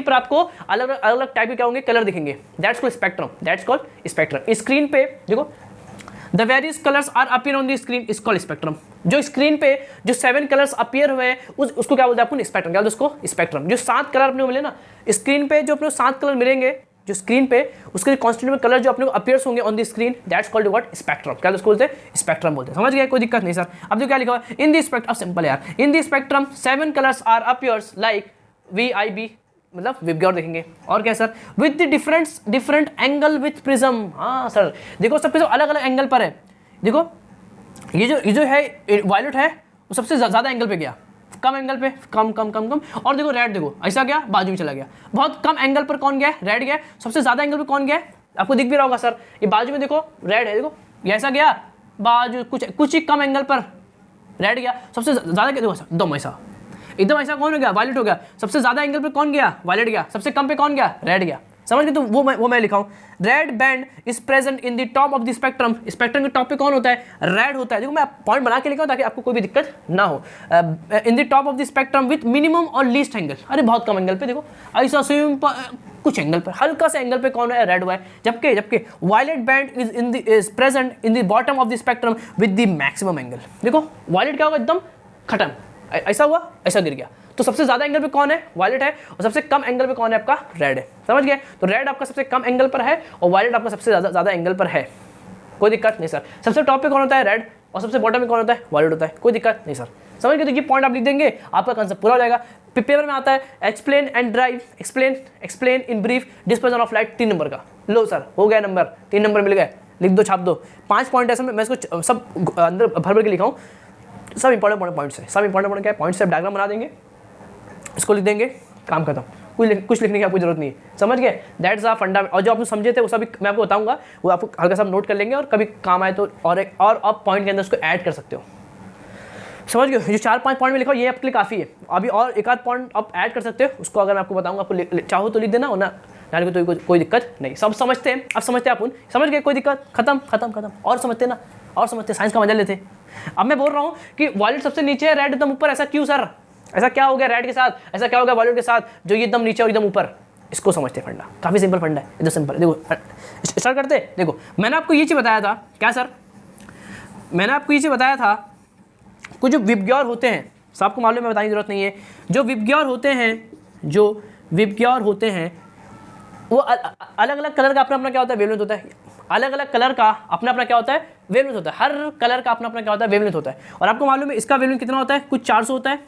पर आपको अलग अलग टाइप के क्या होंगे, कलर दिखेंगे, दैट्स कॉल्ड स्पेक्ट्रम। स्क्रीन पे देखो The various colors are appear on the screen is called spectrum। जो स्क्रीन पे जो 7 कलर्स अपीयर हुए हैं उसको क्या बोलते हैं अपन, स्पेक्ट्रम। क्या बोलते हैं उसको, स्पेक्ट्रम। जो 7 कलर अपने को मिले ना स्क्रीन पे, जो अपने 7 कलर मिलेंगे जो स्क्रीन पे, उसके कॉन्स्टिट्यूएंट कलर जो अपने को अपीयर्स होंगे on the screen, that's called what, spectrum. क्या उसको बोलते हैं, स्पेक्ट्रम बोलते हैं, समझ गए, कोई दिक्कत नहीं सर। अब जो क्या लिखा हुआ है, इन द स्पेक्ट्रम, सिंपल यार, in the spectrum 7 colours are appears like VIB, मतलब विबग्योर देखेंगे। और क्या sir, with the different angle with prism. हाँ सर, देखो सबके सब अलग अलग एंगल पर है। देखो ये जो है वायलेट है वो सबसे ज़्यादा एंगल पे गया, कम एंगल पे कम। और देखो रेड, देखो ऐसा गया, बाजू में चला गया। बहुत कम एंगल पर कौन गया, रेड गया। सबसे ज़्यादा एंगल पे कौन गया, आपको दिख भी रहा होगा सर, ये बाजू में देखो रेड है, देखो ये ऐसा गया, बाजू कुछ ही कम एंगल पर रेड गया। सबसे ज़्यादा क्या, देखो एकदम ऐसा कौन हो गया, वायलेट हो गया। सबसे ज़्यादा एंगल पे कौन गया, वायलेट गया। सबसे कम पे कौन गया, रेड गया, समझ गए। तो वो मैं लिखा हूँ, red band is present in the top of the spectrum. Spectrum के टॉप पे कौन होता है, रेड होता है। देखो मैं पॉइंट बना के लिखा हूँ ताकि आपको कोई भी दिक्कत ना हो। In the top of the spectrum with minimum और लीस्ट एंगल। अरे बहुत कम एंगल पे, देखो ऐसा कुछ एंगल पर, हल्का सा एंगल पे कौन है, रेड हुआ है। जबकि violet band is present in the bottom of the spectrum with the maximum angle. देखो वायलेट क्या होगा, एकदम खत्म, ऐसा हुआ, ऐसा गिर गया। तो सबसे ज़्यादा एंगल पे कौन है, वायलेट है, और सबसे कम एंगल पे कौन है, आपका रेड है, समझ गए। तो रेड आपका सबसे कम एंगल पर है और वायलेट आपका सबसे ज़्यादा एंगल पर है, कोई दिक्कत नहीं सर। सबसे टॉप पे कौन होता है, रेड, और सबसे बॉटम में कौन होता है, वायलेट होता है, कोई दिक्कत नहीं सर, समझ गए। तो ये पॉइंट आप लिख देंगे, आपका कंसेप्ट पूरा हो जाएगा। पेपर में आता है explain and drive, explain in brief dispersion of light, 3 number का। लो सर, हो गया नंबर, 3 नंबर मिल गए, लिख दो, छाप दो। 5 पॉइंट ऐसे मैं इसको सब अंदर भर के लिखा हूँ, सब इंपॉर्टेंट पॉइंट्स है, सब इंपॉर्टेंट क्या है, पॉइंट्स से डायग्राम बना देंगे, इसको लिख देंगे, काम खत्म। कुछ लिखने की आपको जरूरत नहीं है, समझ गए। दैट्स अ फंडा। और जो आप समझे थे वो सभी मैं आपको बताऊंगा, वो आपको हल्का सा नोट कर लेंगे और कभी काम आए तो और आप पॉइंट के अंदर उसको ऐड कर सकते हो, समझ गए। जो 4-5 पॉइंट में लिखा ये आपके लिए काफ़ी है। अभी और एक आध पॉइंट आप ऐड कर सकते हो, उसको अगर मैं आपको बताऊंगा, आपको चाहो तो लिख देना, और ना तो कोई दिक्कत नहीं। सब समझते हैं, अब समझते हैं अपन, समझ गए, कोई दिक्कत, खत्म। और समझते ना, और समझते, साइंस का मजा लेते। अब मैं बोल रहा हूँ कि वायलेट सबसे नीचे है, रेड एकदम ऊपर, ऐसा क्यों सर, ऐसा क्या हो गया रेड के साथ, ऐसा क्या हो गया वायलेट के साथ, जो ये एकदम नीचे और एकदम ऊपर। इसको समझते हैं, फंडा काफ़ी सिंपल फंडा है, एकदम सिंपल। देखो स्टार्ट करते। देखो मैंने आपको ये चीज़ बताया था, क्या सर, मैंने आपको ये चीज़ बताया था, कुछ जो विबग्योर होते हैं, सबको मालूम है, बताने की जरूरत नहीं है। जो विबग्योर होते हैं वो अलग अलग कलर का अपना अपना क्या होता है, वेवलेंथ होता है। अलग अलग कलर का अपना अपना क्या होता है, वेवलेंथ होता है। हर कलर का अपना अपना क्या होता है, वेवलेंथ होता है। और आपको मालूम है इसका वेवलेंथ कितना होता है, कुछ 400 होता है,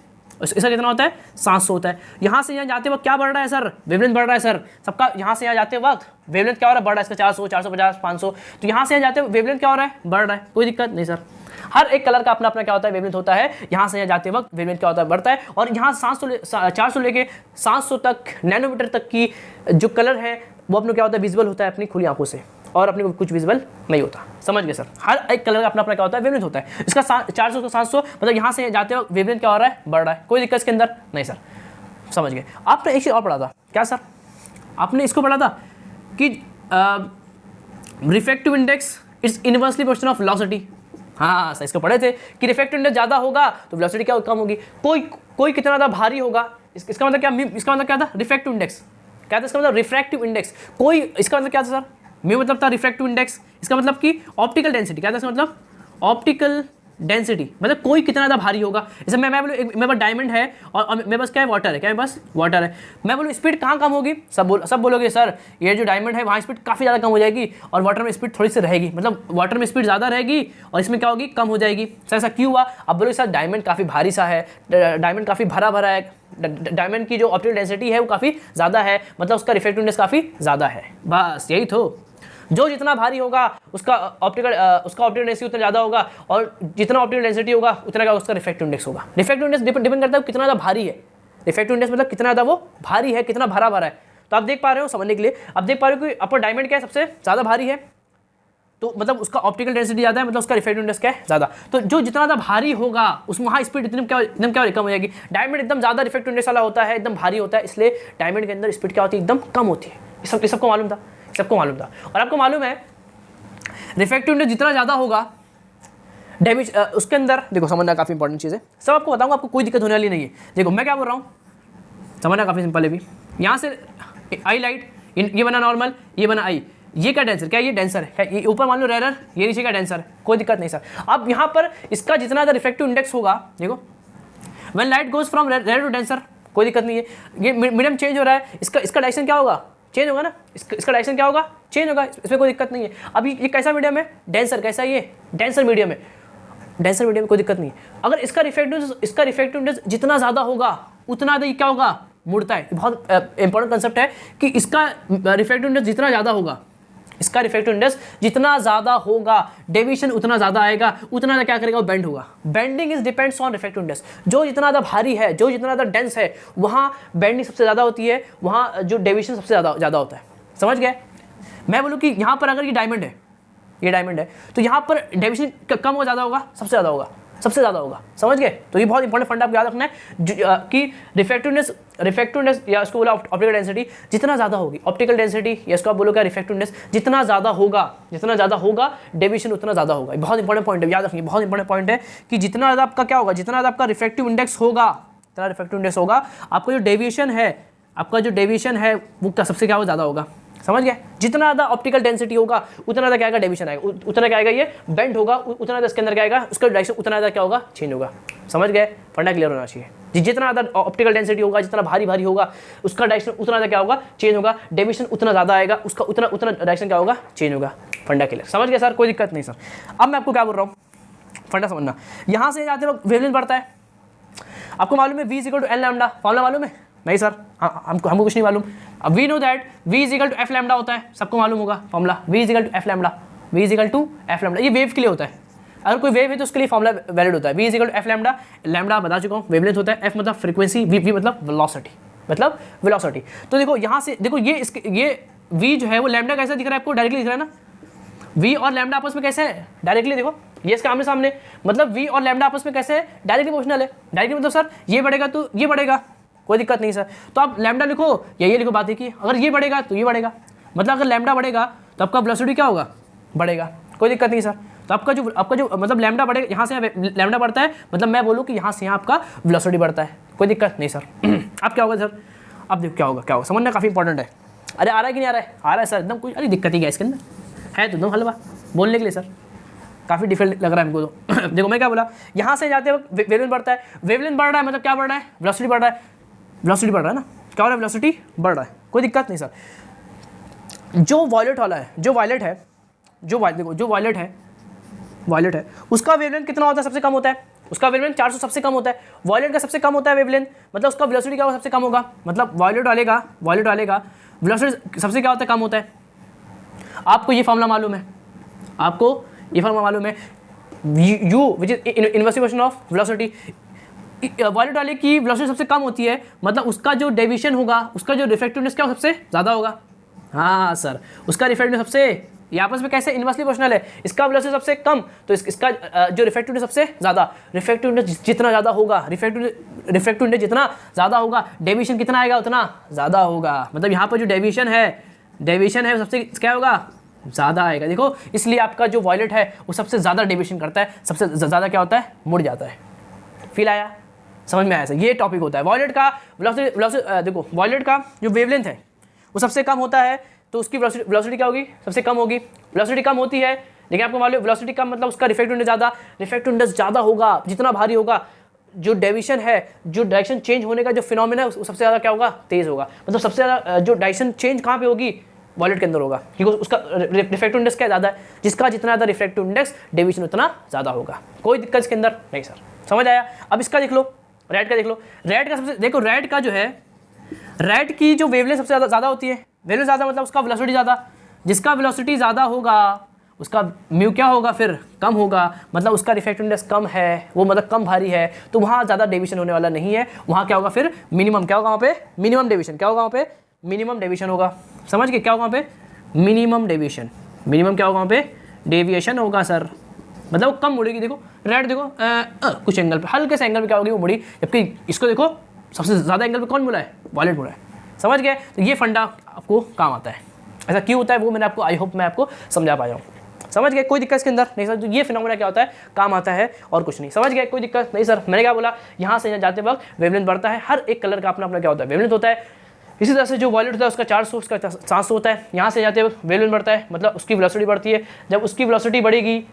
इसका कितना होता है, 700 होता है। यहाँ से यहाँ जाते वक्त क्या बढ़ रहा है सर, वेवलेंथ बढ़ रहा है सर सबका। यहाँ से यहाँ जाते वक्त वेवलेंथ क्या हो रहा है, बढ़ रहा है इसका 400, 450, 500। तो यहाँ से यहाँ जाते वेवलेंथ क्या हो रहा है, बढ़ रहा है। कोई दिक्कत नहीं सर, हर एक कलर का अपना अपना क्या होता है, वेवलेंथ होता है। यहाँ से यहाँ जाते वक्त वेवलेंथ क्या होता है, बढ़ता है। और यहाँ 400 लेके 700 तक नैनोमीटर तक की जो कलर है वो अपने क्या होता है, विजिबल होता है अपनी खुली आंखों से, और अपने को कुछ विजिबल नहीं होता। समझ गए सर, हर एक कलर का अपना अपना क्या होता है, वेवलेंथ होता है। इसका 400 का 700 मतलब यहाँ से जाते वक्त वेवलेंथ क्या हो रहा है, बढ़ रहा है। कोई दिक्कत इसके अंदर नहीं सर, समझ गए। आपने एक चीज़ और पढ़ा था, क्या सर, आपने इसको पढ़ा था कि refractive index it's inversely proportional of velocity. हाँ सर, इसको पढ़े थे कि रिफ्रैक्टिव इंडेक्स ज़्यादा होगा तो वेलोसिटी क्या कम होगी। कोई कितना ज़्यादा भारी होगा, इसका मतलब क्या, इसका मतलब क्या था, रिफ्रैक्टिव इंडेक्स क्या था, इसका मतलब रिफ्रैक्टिव इंडेक्स। कोई, इसका मतलब क्या था सर, म्यू मतलब था रिफ्रैक्टिव इंडेक्स। इसका मतलब कि ऑप्टिकल डेंसिटी क्या था, इसका मतलब ऑप्टिकल डेंसिटी, मतलब कोई कितना ज़्यादा भारी होगा। जैसे मैं बोलूँ मेरे पास डायमंड है और मेरे पास क्या है, वाटर है, क्या है, बस वाटर है। मैं बोलूँ स्पीड कहाँ कम होगी, सब बोलोगे सर ये जो डायमंड है वहाँ स्पीड काफ़ी ज़्यादा कम हो जाएगी और वाटर में स्पीड थोड़ी सी रहेगी, मतलब वाटर में स्पीड ज़्यादा रहेगी और इसमें क्या होगी, कम हो जाएगी। सर ऐसा क्यों हुआ। अब बोलोगे सर डायमंड काफ़ी भारी सा है, डायमंड काफ़ी भरा भरा है, डायमंड की जो ऑप्टिकल डेंसिटी है वो काफ़ी ज़्यादा है, मतलब उसका रिफ्रैक्टिव इंडेक्स काफ़ी ज़्यादा है। बस यही तो, जो जितना भारी होगा उसका ऑप्टिकल डेंसिटी उतना ज़्यादा होगा, और जितना ऑप्टिकल डेंसिटी होगा उतना का उसका रिफ्रैक्टिव इंडेक्स होगा। रिफ्रैक्टिव इंडेक्स डिपेंड करता है कितना ज़्यादा भारी है। रिफ्रैक्टिव इंडेक्स मतलब कितना ज़्यादा वो भारी है, कितना भरा भरा है। तो आप देख पा रहे हो, समझने के लिए आप देख पा रहे हो कि अपर डायमंड क्या है, सबसे ज़्यादा भारी है, तो मतलब उसका ऑप्टिकल डेंसिटी ज़्यादा है, मतलब उसका रिफ्रैक्टिव इंडेक्स क्या है, ज़्यादा। तो जो जितना ज़्यादा भारी होगा उसमें वहाँ स्पीड एकदम क्या कम हो जाएगी। डायमंड एकदम ज़्यादा रिफ्रैक्टिव इंडेक्स वाला होता है, एकदम भारी होता है, इसलिए डायमंड के अंदर स्पीड क्या होती है, एकदम कम होती है। सबको मालूम था, सबको मालूम था। और आपको मालूम है रिफ्रैक्टिव इंडेक्स जितना ज़्यादा होगा डैमेज उसके अंदर, देखो समझना काफ़ी इंपॉर्टेंट चीज़ है, सब आपको बताऊंगा, आपको कोई दिक्कत होने वाली नहीं है। देखो मैं क्या बोल रहा हूँ, समझना काफ़ी सिंपल है। भी यहाँ से आई लाइट, ये बना नॉर्मल, ये बना आई, ये क्या डेंसर, क्या ये डेंसर है, ये ऊपर मान लो रेयर, ये नीचे का डेंसर है, कोई दिक्कत नहीं सर। अब यहाँ पर इसका जितना ज़्यादा रिफ्रैक्टिव इंडेक्स होगा, देखो when light goes from rare to denser, कोई दिक्कत नहीं है, ये मीडियम चेंज हो रहा है, इसका डायरेक्शन क्या होगा, चेंज होगा ना, इसका डायरेक्शन क्या होगा, चेंज होगा, इसमें कोई दिक्कत नहीं है। अभी ये कैसा मीडियम है, डेंसर, कैसा ये डेंसर मीडियम है, डेंसर मीडियम में कोई दिक्कत नहीं है। अगर इसका रिफ्रैक्टिव इंडेक्स जितना ज़्यादा होगा उतना ज़्यादा क्या होगा, मुड़ता है। बहुत इंपॉर्टेंट कंसेप्ट है कि इसका रिफ्रैक्टिव इंडेक्स जितना ज़्यादा होगा, इसका रिफ्रैक्टिव इंडेक्स जितना ज़्यादा होगा, डेविएशन उतना ज़्यादा आएगा, उतना क्या करेगा, वो बेंड होगा। Bending is depends on refractive index. जो जितना ज़्यादा भारी है, जो जितना ज़्यादा डेंस है, वहाँ बेंडिंग सबसे ज़्यादा होती है, वहाँ जो डेविएशन सबसे ज़्यादा होता है। समझ गए। मैं बोलूँ कि यहाँ पर अगर ये डायमंड है, ये डायमंड है, तो यहाँ पर डेविएशन कम हो ज़्यादा होगा, सबसे ज़्यादा होगा, सबसे ज़्यादा होगा। समझ गए। तो ये बहुत इंपॉर्टेंट फंड आपको याद रखना है कि रिफ्रैक्टिवनेस या इसको बोला ऑप्टिकल डेंसिटी जितना ज़्यादा होगी, ऑप्टिकल डेंसिटी या इसको आप बोलो क्या रिफ्रैक्टिवनेस जितना ज़्यादा होगा डेविएशन उतना ज़्यादा होगा। बहुत इंपॉर्टेंट पॉइंट है, याद रखिए, बहुत इंपॉर्टेंट पॉइंट है कि जितना ज़्यादा आपका क्या होगा, जितना ज़्यादा आपका रिफ्रैक्टिव इंडेक्स होगा, जितना रिफ्रैक्टिव इंडेक्स होगा, आपका जो डेविएशन है वो सबसे क्या होगा, ज़्यादा होगा। समझ गए। जितना ज़्यादा ऑप्टिकल डेंसिटी होगा उतना ज़्यादा क्या आएगा, डेविएशन आएगा, उतना क्या आएगा, ये बेंड होगा, उतना ज़्यादा इसके अंदर क्या आएगा, उसका डायरेक्शन उतना ज़्यादा क्या होगा, चेंज होगा। समझ गए। फंडा क्लियर होना चाहिए। जितना ज़्यादा ऑप्टिकल डेंसिटी होगा, जितना भारी होगा, उसका डायरेक्शन उतना ज़्यादा क्या होगा, चेंज होगा। डेविएशन उतना ज़्यादा आएगा, उसका उतना डायरेक्शन क्या होगा, चेंज होगा। फंडा क्लियर। समझ गए सर, कोई दिक्कत नहीं सर। अब मैं आपको क्या बोल रहा हूँ, फंडा समझना। यहाँ से जाते वक्त वेवलेंथ बढ़ता है, आपको मालूम है V = L लैम्डा, फॉर्मूला मालूम है? नहीं सर, हाँ हमको कुछ नहीं मालूम। अब we know that V = F lambda होता है, सबको मालूम होगा formula, V = F lambda, V = F lambda. ये वेव के लिए होता है, अगर कोई वेव है तो उसके लिए फॉर्मूला वैलिड होता है। V = F लैम्डा, लैम्डा बता चुका हूँ, वेवलेंथ होता है, F मतलब फ्रीक्वेंसी, V मतलब वेलोसिटी। तो देखो यहाँ से देखो ये V जो है वो लैम्डा कैसा दिख रहा है आपको, डायरेक्टली दिख रहा है ना। V और लैम्डा आपस में कैसे है, डायरेक्टली देखो, ये इसके आमने सामने, मतलब V और लैम्डा आपस में कैसे है, डायरेक्टली प्रोपोर्शनल है। डायरेक्टली मतलब सर ये बढ़ेगा तो ये बढ़ेगा, कोई दिक्कत नहीं सर। तो आप लैम्डा लिखो या ये लिखो, बात है कि अगर ये बढ़ेगा तो ये बढ़ेगा, मतलब अगर लैम्डा बढ़ेगा तो आपका वेलोसिटी क्या होगा, बढ़ेगा, कोई दिक्कत नहीं सर। तो आपका जो मतलब लैम्डा बढ़ेगा, यहाँ से लैम्डा बढ़ता है, मतलब मैं बोलूँ कि यहाँ से यहाँ आपका वेलोसिटी बढ़ता है, कोई दिक्कत नहीं सर। अब क्या होगा सर, अब देखो क्या होगा, समझना काफ़ी इंपॉर्टेंट है। अरे आ रहा है कि नहीं आ रहा है, आ रहा है सर एकदम, कुछ अरे दिक्कत ही क्या इसके अंदर है, तो एकदम हलवा बोलने के लिए सर। काफ़ी डिफरेंट लग रहा है हमको तो देखो मैं क्या बोला, यहाँ से जाते वक्त वेवलेंथ बढ़ता है, वेवलेंथ बढ़ रहा है मतलब क्या बढ़ रहा है, वेलोसिटी बढ़ रहा है, वेलोसिटी बढ़ रहा है ना, क्या हो रहा है, वेलोसिटी बढ़ रहा है, कोई दिक्कत नहीं सर। जो वॉयलेट वाला है, जो वायलेट है, देखो जो वायलेट है उसका वेवलेंथ कितना होता है, सबसे कम होता है, उसका वेवलेंथ 400 सबसे कम होता है, वॉयलेट का सबसे कम होता है वेवलेंथ, मतलब उसका वेलोसिटी क्या होगा, सबसे कम होगा, मतलब वॉयलेट वाले का वेलोसिटी सबसे क्या होता है, कम होता है। आपको ये फॉर्मूला मालूम है, u which is inverse equation of velocity, violet वाले की वेलोसिटी सबसे कम होती है, मतलब उसका जो डेविएशन होगा, उसका जो रिफ्रैक्टिवनेस क्या सबसे ज़्यादा होगा। हाँ सर, उसका रिफ्रैक्टिवनेस सबसे, ये आपस में कैसे इनवर्सली प्रोपोर्शनल है, इसका वेलोसिटी सबसे कम तो इसका जो रिफ्रैक्टिवनेस सबसे ज़्यादा, रिफ्रैक्टिवनेस जितना ज़्यादा होगा, रिफ्रैक्टिवनेस जितना ज़्यादा होगा, डेविएशन कितना आएगा उतना ज़्यादा होगा, मतलब यहाँ पर जो डेविएशन है सबसे क्या होगा, ज़्यादा आएगा। देखो इसलिए आपका जो वॉयलेट है वो सबसे ज़्यादा डेविएशन करता है, सबसे ज़्यादा क्या होता है, मुड़ जाता है। फील आया, समझ में आया सर, ये टॉपिक होता है वॉयलेट का वेलोसिटी। देखो वॉयलेट का जो वेवलेंथ है वो सबसे कम होता है, तो उसकी वेलोसिटी क्या होगी, सबसे कम होगी, वेलोसिटी कम होती है, लेकिन आपको मालूम है वेलोसिटी कम मतलब उसका रिफ्रैक्टिव इंडेक्स ज़्यादा होगा, जितना भारी होगा, जो डेविएशन है, जो डायरेक्शन चेंज होने का जो फिनोमेना है वो सबसे ज़्यादा क्या होगा, तेज़ होगा, मतलब सबसे ज़्यादा जो डायरेक्शन चेंज कहाँ पे होगी, वॉयलेट के अंदर होगा, क्योंकि उसका रिफ्रैक्टिव इंडेक्स क्या ज़्यादा है, जिसका जितना ज़्यादा रिफ्रैक्टिव इंडेक्स डेविएशन उतना ज़्यादा होगा। कोई दिक्कत इसके अंदर नहीं सर, समझ आया। अब इसका देख लो, रेड का देख लो, रेड का सबसे देखो, रेड का जो है, रेड की जो वेवलेंथ सबसे ज़्यादा होती है, वेवलेंथ ज़्यादा मतलब उसका वेलोसिटी ज़्यादा, जिसका वेलोसिटी ज़्यादा होगा उसका म्यू क्या होगा, फिर कम होगा, मतलब उसका रिफ्रैक्टिव इंडेक्स कम है, वो मतलब कम भारी है, तो वहाँ ज़्यादा डेविएशन होने वाला नहीं है, वहाँ क्या होगा, फिर मिनिमम क्या होगा, वहाँ पे मिनिमम डेविएशन क्या होगा, वहाँ पे मिनिमम डेविएशन होगा। समझ गए, क्या होगा वहाँ पे, मिनिमम डेविएशन, मिनिमम क्या होगा वहाँ पे, डेविएशन होगा सर, मतलब वो कम मुड़ेगी। देखो रेड देखो कुछ एंगल पे, हल्के से एंगल पे क्या होगी वो मुड़ी, जबकि इसको देखो सबसे ज़्यादा एंगल पे कौन मुड़ा है, वॉयलेट मुड़ा है। समझ गए, तो ये फंडा आपको काम आता है, ऐसा क्यों होता है वो मैंने आपको, आई होप मैं आपको समझा पाया हूँ। समझ गए, कोई दिक्कत इसके अंदर नहीं सर, तो ये फिनोमेना क्या होता है, काम आता है और कुछ नहीं। समझ गए, कोई दिक्कत नहीं सर। मैंने क्या बोला, यहाँ से यहाँ जाते वक्त वेवलेंथ बढ़ता है, हर एक कलर का अपना अपना क्या होता है, वेवलेंथ होता है। इसी तरह से जो वॉयलेट होता है उसका 400, उसका 700 होता है। यहाँ से जाते वक्त वेवलेंथ बढ़ता है, मतलब उसकी वेलोसिटी बढ़ती है। जब उसकी वेलोसिटी बढ़ेगी,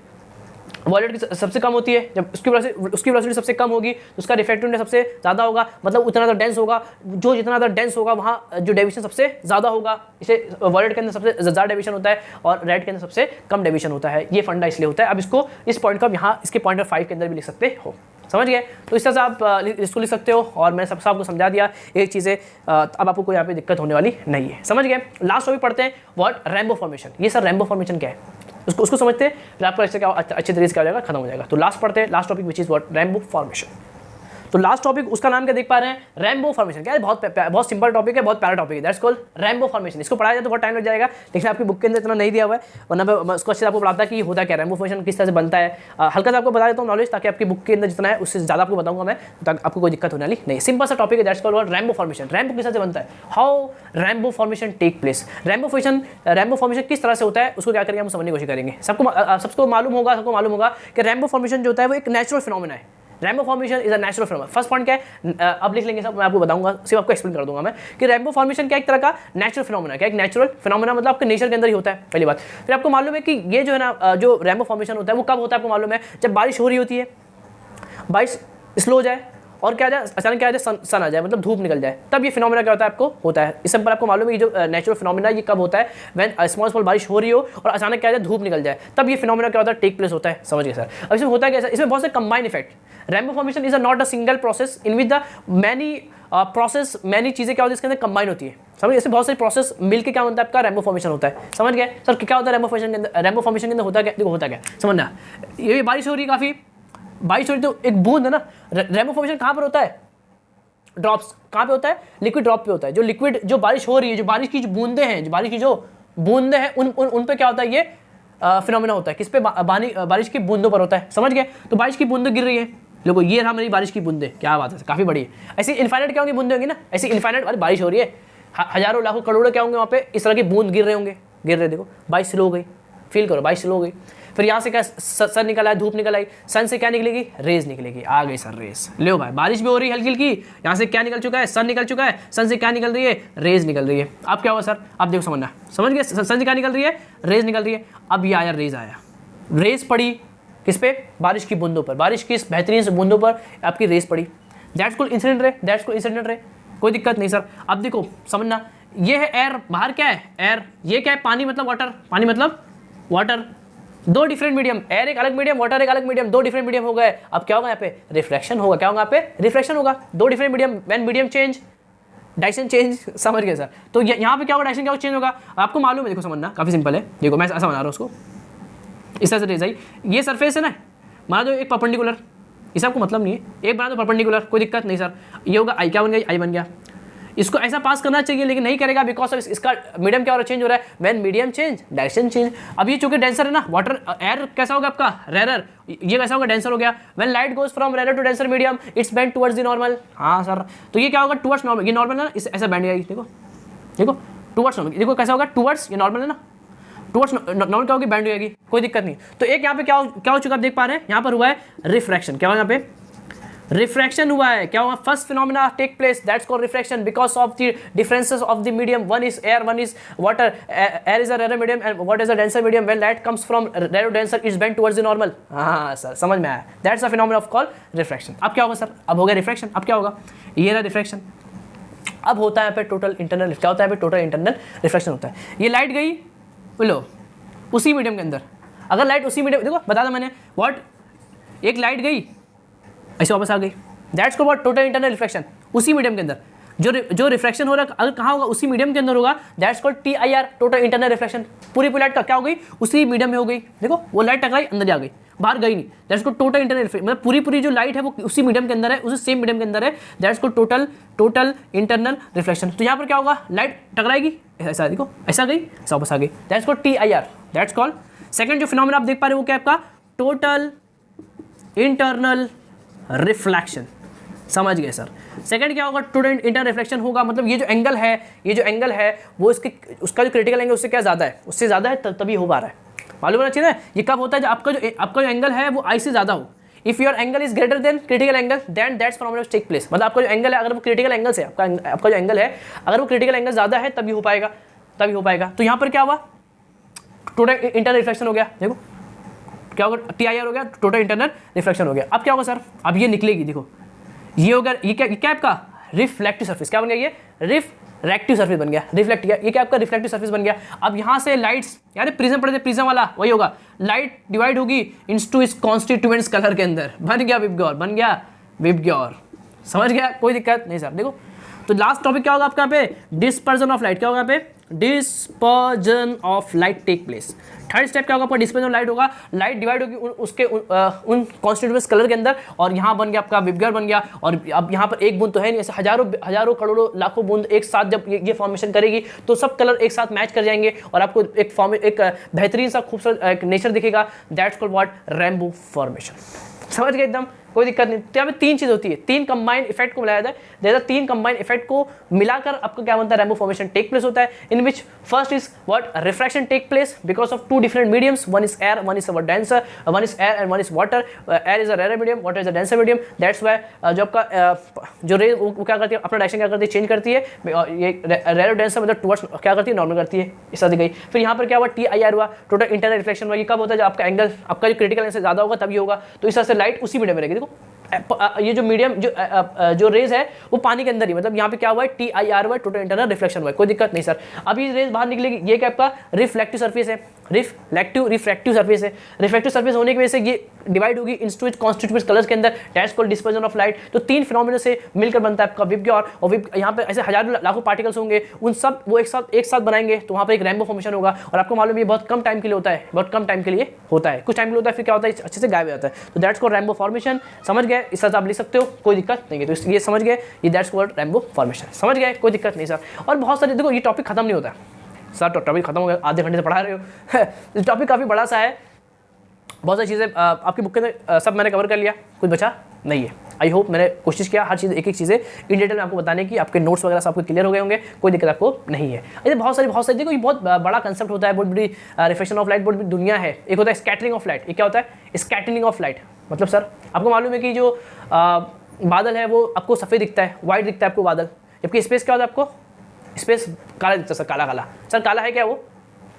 वॉयलेट की सबसे कम होती है, जब उसकी वेलोसिटी सबसे कम होगी तो उसका रिफ्रैक्टिव सबसे ज़्यादा होगा, मतलब उतना ज़्यादा डेंस होगा, जो जितना ज़्यादा डेंस होगा वहाँ जो डेविएशन सबसे ज़्यादा होगा। इसे वॉयलेट के अंदर सबसे ज़्यादा डेविएशन होता है और रेड के अंदर सबसे कम डेविएशन होता है। ये फंडा इसलिए होता है। अब इसको इस पॉइंट को यहाँ इसके पॉइंट 5 के अंदर भी लिख सकते हो। समझ गए, तो इस तरह से आप इसको लिख सकते हो और मैंने सबसे आपको समझा दिया एक चीज़ें। अब आपको कोई यहाँ पे दिक्कत होने वाली नहीं है। समझ गए, लास्ट टॉपिक पढ़ते हैं, व्हाट रैम्बो फॉर्मेशन। ये सर रैम्बो फॉर्मेशन क्या है उसको समझते हैं, फिर आपका इससे क्या अच्छे तरीके से क्या हो जाएगा, खत्म हो जाएगा। तो लास्ट पढ़ते हैं, last topic which is what Rambo formation. तो लास्ट टॉपिक उसका नाम क्या देख पा रहे हैं, रैम्बो फॉर्मेशन। क्या है, बहुत सिंपल टॉपिक है, बहुत प्यारा टॉपिक है, दैट्स कॉल्ड रैम्बो फॉर्मेशन। इसको पढ़ाया जाए तो बहुत टाइम लग जाएगा, लेकिन आपकी बुक के अंदर इतना नहीं दिया हुआ है, वरना मैं उसको अच्छे से आपको बताता कि होता क्या, रैम्बो फॉर्मेशन किस तरह से बनता है। हल्का सा आपको बता देता हूँ नॉलेज, ताकि आपकी बुक के अंदर जितना है उससे ज़्यादा आपको बताऊंगा मैं, ताकि आपको कोई दिक्कत होने वाली नहीं। सिंपल सा टॉपिक है, that's called rainbow formation. Rainbow किस तरह से बनता है, how rainbow formation take place. Rainbow formation किस तरह से होता है, उसको क्या करेंगे हम समझने की कोशिश करेंगे। सबको मालूम होगा कि रैम्बो फॉर्मेशन जो होता है वो एक नेचुरल फिनोमेना है। Rambo formation is a natural phenomena. First point क्या है, अब लिख लेंगे सब, मैं आपको बताऊंगा, सिर्फ आपको एक्सप्लेन कर दूंगा मैं कि रैम्बो फॉर्मेशन क्या एक तरह का नेचुरल फिनोमेना, क्या एक नेचुरल फिनोमेना मतलब आपके नेचर के अंदर ही होता है, पहली बात। फिर आपको मालूम है कि ये जो है ना, जो रैम्बो फॉर्मेशन होता है वो कब होता है आपको मालूम है, जब बारिश हो रही होती है, बारिश स्लो हो जाए और क्या आ जाए, अचानक क्या आ जाए, सन आ जाए, मतलब धूप निकल जाए, तब ये फिनोमेना क्या होता है आपको होता है। इस सब पर आपको मालूम है कि जो नेचुरल फिनोमेना ये कब होता है, व्हेन स्मॉल बारिश हो रही हो और अचानक क्या आ जाए, धूप निकल जाए, तब ये फिनोमेना क्या होता है, टेक प्लेस होता है। समझ गए सर। अब इसमें होता है कैसा, इसमें बहुत से combine effect. Rambo formation is not a single process in which the many चीज़ें क्या होती है इसके अंदर कंबाइन होती है। समझ, इसमें बहुत सारी प्रोसेस मिलकर क्या होता है आपका रैम्बो फॉर्मेशन होता है। समझ गए सर, क्या होता है रैम्बो फॉर्मेशन के अंदर, रैम्बो फॉर्मेशन के अंदर होता क्या, देखो होता क्या समझना। ये बारिश हो रही है, काफ़ी बारिश हो रही, तो एक बूंद है ना, रैम्बो फॉर्मेशन कहाँ पर होता है, ड्रॉप्स कहाँ पे होता है, लिक्विड ड्रॉप पे होता है। जो लिक्विड, जो बारिश हो रही है, जो बारिश की जो बूंदे हैं, जो बारिश की जो बूंदे हैं, उन पे क्या होता है, ये फिनोमेना होता है। किस पे, बारिश की बूंदों पर होता है। समझ गए, तो बारिश की बूंदें गिर रही है, देखो ये रहा मेरी बारिश की बूंदें, क्या बात है, काफ़ी बड़ी है। ऐसी इनफाइनाइट क्या होंगी बूंदें होंगी ना, ऐसी इनफाइनाइट बारिश हो रही है, हजारों लाखों करोड़ों क्या होंगे वहाँ पे, इस तरह की बूंद गिर रहे होंगे, गिर रहे, देखो बारिश स्लो हो गई, फील करो बारिश स्लो हो गई। फिर यहाँ से क्या सन निकल आया, धूप निकल आई, सन से क्या निकलेगी, रेज निकलेगी, आ गई सर रेज। लो भाई बारिश भी हो रही है हल्की हल्की, यहाँ से क्या निकल चुका है, सन निकल चुका है, सन से क्या निकल रही है, रेज निकल रही है। अब क्या हुआ सर, अब देखो समझना, समझ गए, सन से क्या निकल रही है, रेज निकल रही है। अब ये आया, रेज आया, रेज पड़ी, किस पे? बारिश की बूंदों पर, बारिश की इस बेहतरीन से बूंदों पर आपकी रेस पड़ी, that's called incident ray, that's called incident ray. कोई दिक्कत नहीं सर। अब देखो समझना, ये है एयर, बाहर क्या है? एयर। ये क्या है? पानी मतलब वाटर, पानी मतलब वाटर। दो डिफरेंट मीडियम, एयर एक अलग मीडियम, वाटर एक अलग मीडियम, दो डिफरेंट मीडियम हो गए। अब क्या होगा यहाँ पे? रिफ्लेक्शन होगा। क्या होगा यहाँ पे? रिफ्लेक्शन होगा। दो different medium, when medium change direction change. समझ गए सर? तो यहाँ पे क्या होगा? डायरेक्शन क्या चेंज होगा, आपको मालूम है। देखो समझना काफी सिंपल है, देखो मैं ऐसा बना रहा हूँ उसको, इस तरह से रेज आई, ये सरफेस है ना, मान दो एक परपेंडिकुलर, इसे आपको मतलब नहीं है, एक बना दो परपेंडिकुलर, कोई दिक्कत नहीं सर। ये होगा आई, क्या बन गया? आई बन गया। इसको ऐसा पास करना चाहिए लेकिन नहीं करेगा, बिकॉज ऑफ इसका मीडियम क्या हो रहा है? चेंज हो रहा है। When medium change direction change. अब ये चूंकि डेंसर है ना, वाटर, एयर कैसा होगा आपका? रेरर। ये कैसा होगा? डेंसर हो गया। When light goes from rarer to denser medium its bend towards the normal. हाँ सर, तो ये क्या होगा? Towards normal. ये नॉर्मल है ना, इस ऐसा बेंड जाएगी। देखो देखो टुवर्ड्स नॉर्मल, देखो कैसा होगा? टुवर्ड्स, ये नॉर्मल है ना, टुवर्ड्स नॉर्मल क्या होगी? बैंड हो जाएगी। कोई दिक्कत नहीं। तो एक यहाँ पे क्या हो चुका आप देख पा रहे हैं, यहाँ पर हुआ है रिफ्रैक्शन। क्या हुआ यहाँ पे? रिफ्रैक्शन हुआ है। क्या हुआ? First phenomena take place, that's called refraction, because of the differences of the medium, one is air, one is water, air is a rare medium and water is a denser medium, when light comes from rare to denser its bend towards the normal. हाँ sir, समझ में आया, that's a phenomena of called refraction. अब क्या होगा sir? अब हो गया रिफ्रैक्शन, अब क्या होगा? ये रहा रिफ्रैक्शन। अब होता है यहाँ पे टोटल इंटरनल, क्या होता है यहाँ पे? टोटल इंटरनल रिफ्लेक्शन होता है। ये लाइट गई बोलो उसी मीडियम के अंदर, अगर लाइट उसी मीडियम, देखो बता दो मैंने, व्हाट, एक लाइट गई ऐसे वापस आ गई, that's called what? Total internal reflection. उसी मीडियम के अंदर जो रिफ्लेक्शन हो रहा है, अगर कहाँ होगा? उसी मीडियम के अंदर होगा, that's called TIR, total internal reflection. पूरी लाइट का क्या हो गई? उसी मीडियम में हो गई। देखो वो लाइट टकराई, अंदर जा गई, बाहर गई नहीं, that's called total internal reflection. मतलब पूरी जो लाइट है वो उसी मीडियम के अंदर है, उसी सेम मीडियम के अंदर है, that's called total internal reflection. तो यहाँ पर क्या होगा? लाइट टकराएगी, ऐसा देखो, ऐसा गई, ऐसा वापस आ गई, that's called TIR, that's called. Second जो फिनोमेना आप देख पा रहे हो वो क्या है आपका? Total internal reflection. समझ गए सर? सेकंड क्या होगा? टोटल इंटरनल रिफ्लेक्शन होगा, मतलब ये जो एंगल है वो उसका जो क्रिटिकल एंगल उससे क्या ज़्यादा है, उससे ज़्यादा है, तभी हो पा रहा है। मालूम होना चाहिए ना, ये कब होता है? जब आपका जो एंगल है वो आई से ज़्यादा हो। If your angle is greater than critical angle then that's phenomena take place. मतलब आपका जो एंगल है, अगर वो क्रिटिकल एंगल से आपका जो एंगल है, अगर वो क्रिटिकल एंगल ज़्यादा है तभी हो पाएगा, तभी हो पाएगा। तो यहाँ पर क्या हुआ? टोटल इंटरनल रिफ्लेक्शन हो गया। देखो क्या होगा? TIR हो गया, टोटल इंटरनल रिफ्लेक्शन हो गया। अब क्या होगा सर? अब ये निकलेगी, देखो ये होगा, ये क्या आपका? Reflective surface. क्या बन गया? ये रिफ्रैक्टिव सरफेस बन गया, रिफ्लेक्ट किया, ये क्या आपका? रिफ्लेक्टिव सरफेस बन गया। अब यहाँ से लाइट्स, यार प्रिज्म पढ़े थे, प्रिज्म वाला वही होगा, लाइट डिवाइड होगी इनटू इस कॉन्स्टिट्यूएंट्स कलर के अंदर, बन गया विबग्योर, बन गया विबग्योर। समझ गया? कोई दिक्कत नहीं सर। देखो तो लास्ट टॉपिक क्या होगा आपका यहाँ पे? Dispersion of light. क्या होगा यहाँ पे? Dispersion of light take place. Third step क्या होगा आपका? डिस्पर्जन ऑफ लाइट होगा, लाइट डिवाइड होगी उन कॉन्स्टिट्यूएंट्स कलर के अंदर, और यहाँ बन गया आपका विबग्योर बन गया। और अब यहाँ पर एक बूंद तो है नहीं, ऐसे हजारों करोड़ों लाखों बूंद एक साथ जब ये फॉर्मेशन करेगी तो सब कलर एक साथ मैच कर जाएंगे और आपको एक बेहतरीन सा खूबसूरत नेचर दिखेगा, that's called what? Rainbow formation. समझ गए एकदम? कोई दिक्कत नहीं। तो यहाँ पे तीन चीज़ होती है, तीन कंबाइंड इफेक्ट को मिलाया जाता है, तीन कंबाइंड इफेक्ट को मिलाकर आपको क्या बनता है? रेनबो फॉर्मेशन टेक प्लेस होता है, in which first is what? Refraction take place because of two different mediums, one is air, one is denser, one is air and one is water. Air is a rare medium, water is a denser medium, that's why जो आपका जो रे वो क्या करती है? अपना direction क्या करती है? चेंज करती है। ये रेयर डेंसर मतलब टुवर्ड्स क्या करती है? नॉर्मल करती है, इस तरह गई। फिर यहाँ पर क्या हुआ? TIR हुआ, टोटल इंटरनल रिफ्लेक्शन हुआ। ये कब होता है? जब आपका एंगल, आपका जो क्रिटिकल एंगल से ज़्यादा होगा तभी होगा। तो इस तरह से लाइट उसी मीडियम में रहेगी। देखो ये जो मीडियम जो रेज है वो पानी के अंदर ही, मतलब यहाँ पे क्या हुआ है? TIR हुआ, टोटल इंटरनल रिफ्लेक्शन हुआ, कोई दिक्कत नहीं सर। अभी रेज बाहर निकलेगी, ये क्या आपका? रिफ्लेक्टिव सरफेस है, रिफ्रैक्टिव सरफेस है। रिफ्रैक्टिव सरफेस होने की वजह से ये डिवाइड होगी इनटू इट्स कॉन्स्टिट्यूएंट्स कलर्स के अंदर, that's called dispersion of light. तो तीन फिनोमेना से मिलकर बनता है आपका विबग्योर, और यहाँ पे ऐसे हजारों लाखों पार्टिकल्स होंगे, उन सब वो एक साथ बनाएंगे, तो वहाँ पे एक रेनबो फॉर्मेशन होगा। और आपको मालूम है बहुत कम टाइम के लिए होता है, बहुत कम टाइम के लिए होता है, कुछ टाइम के लिए होता है, फिर क्या होता है? अच्छे से गायब हो जाता है। तो दैट्स कॉल्ड रेनबो फॉर्मेशन। समझ गए? इस तरह आप लिख सकते हो, कोई दिक्कत नहीं है। तो ये समझ गए, ये दैट्स कॉल्ड रेनबो फॉर्मेशन। समझ गए? कोई दिक्कत नहीं सर। और बहुत सारे, देखो ये टॉपिक खत्म नहीं होता है सर, टॉपिक खत्म हो गया, आधे घंटे से पढ़ा रहे हो टॉपिक काफ़ी बड़ा सा है, बहुत सारी चीज़ें आपकी बुक के अंदर सब मैंने कवर कर लिया, कुछ बचा नहीं है। आई होप मैंने कोशिश किया हर चीज़, एक एक चीज़ें इन डिटेल में आपको बताने की, आपके नोट्स वगैरह सब आपको क्लियर हो गए होंगे, कोई दिक्कत आपको नहीं है। ऐसे बहुत सारी देखो, ये बहुत बड़ा कंसेप्ट होता है, बहुत बड़ी रिफ्लेक्शन ऑफ लाइट, बहुत बड़ी दुनिया है। एक होता है स्कैटरिंग ऑफ लाइट। ये क्या होता है? स्कैटरिंग ऑफ लाइट मतलब सर आपको मालूम है कि जो बादल है वो आपको सफ़ेद दिखता है, वाइट दिखता है आपको बादल, जबकि स्पेस क्या होता है? आपको स्पेस काला दिखता है सर, काला सर, काला है क्या? वो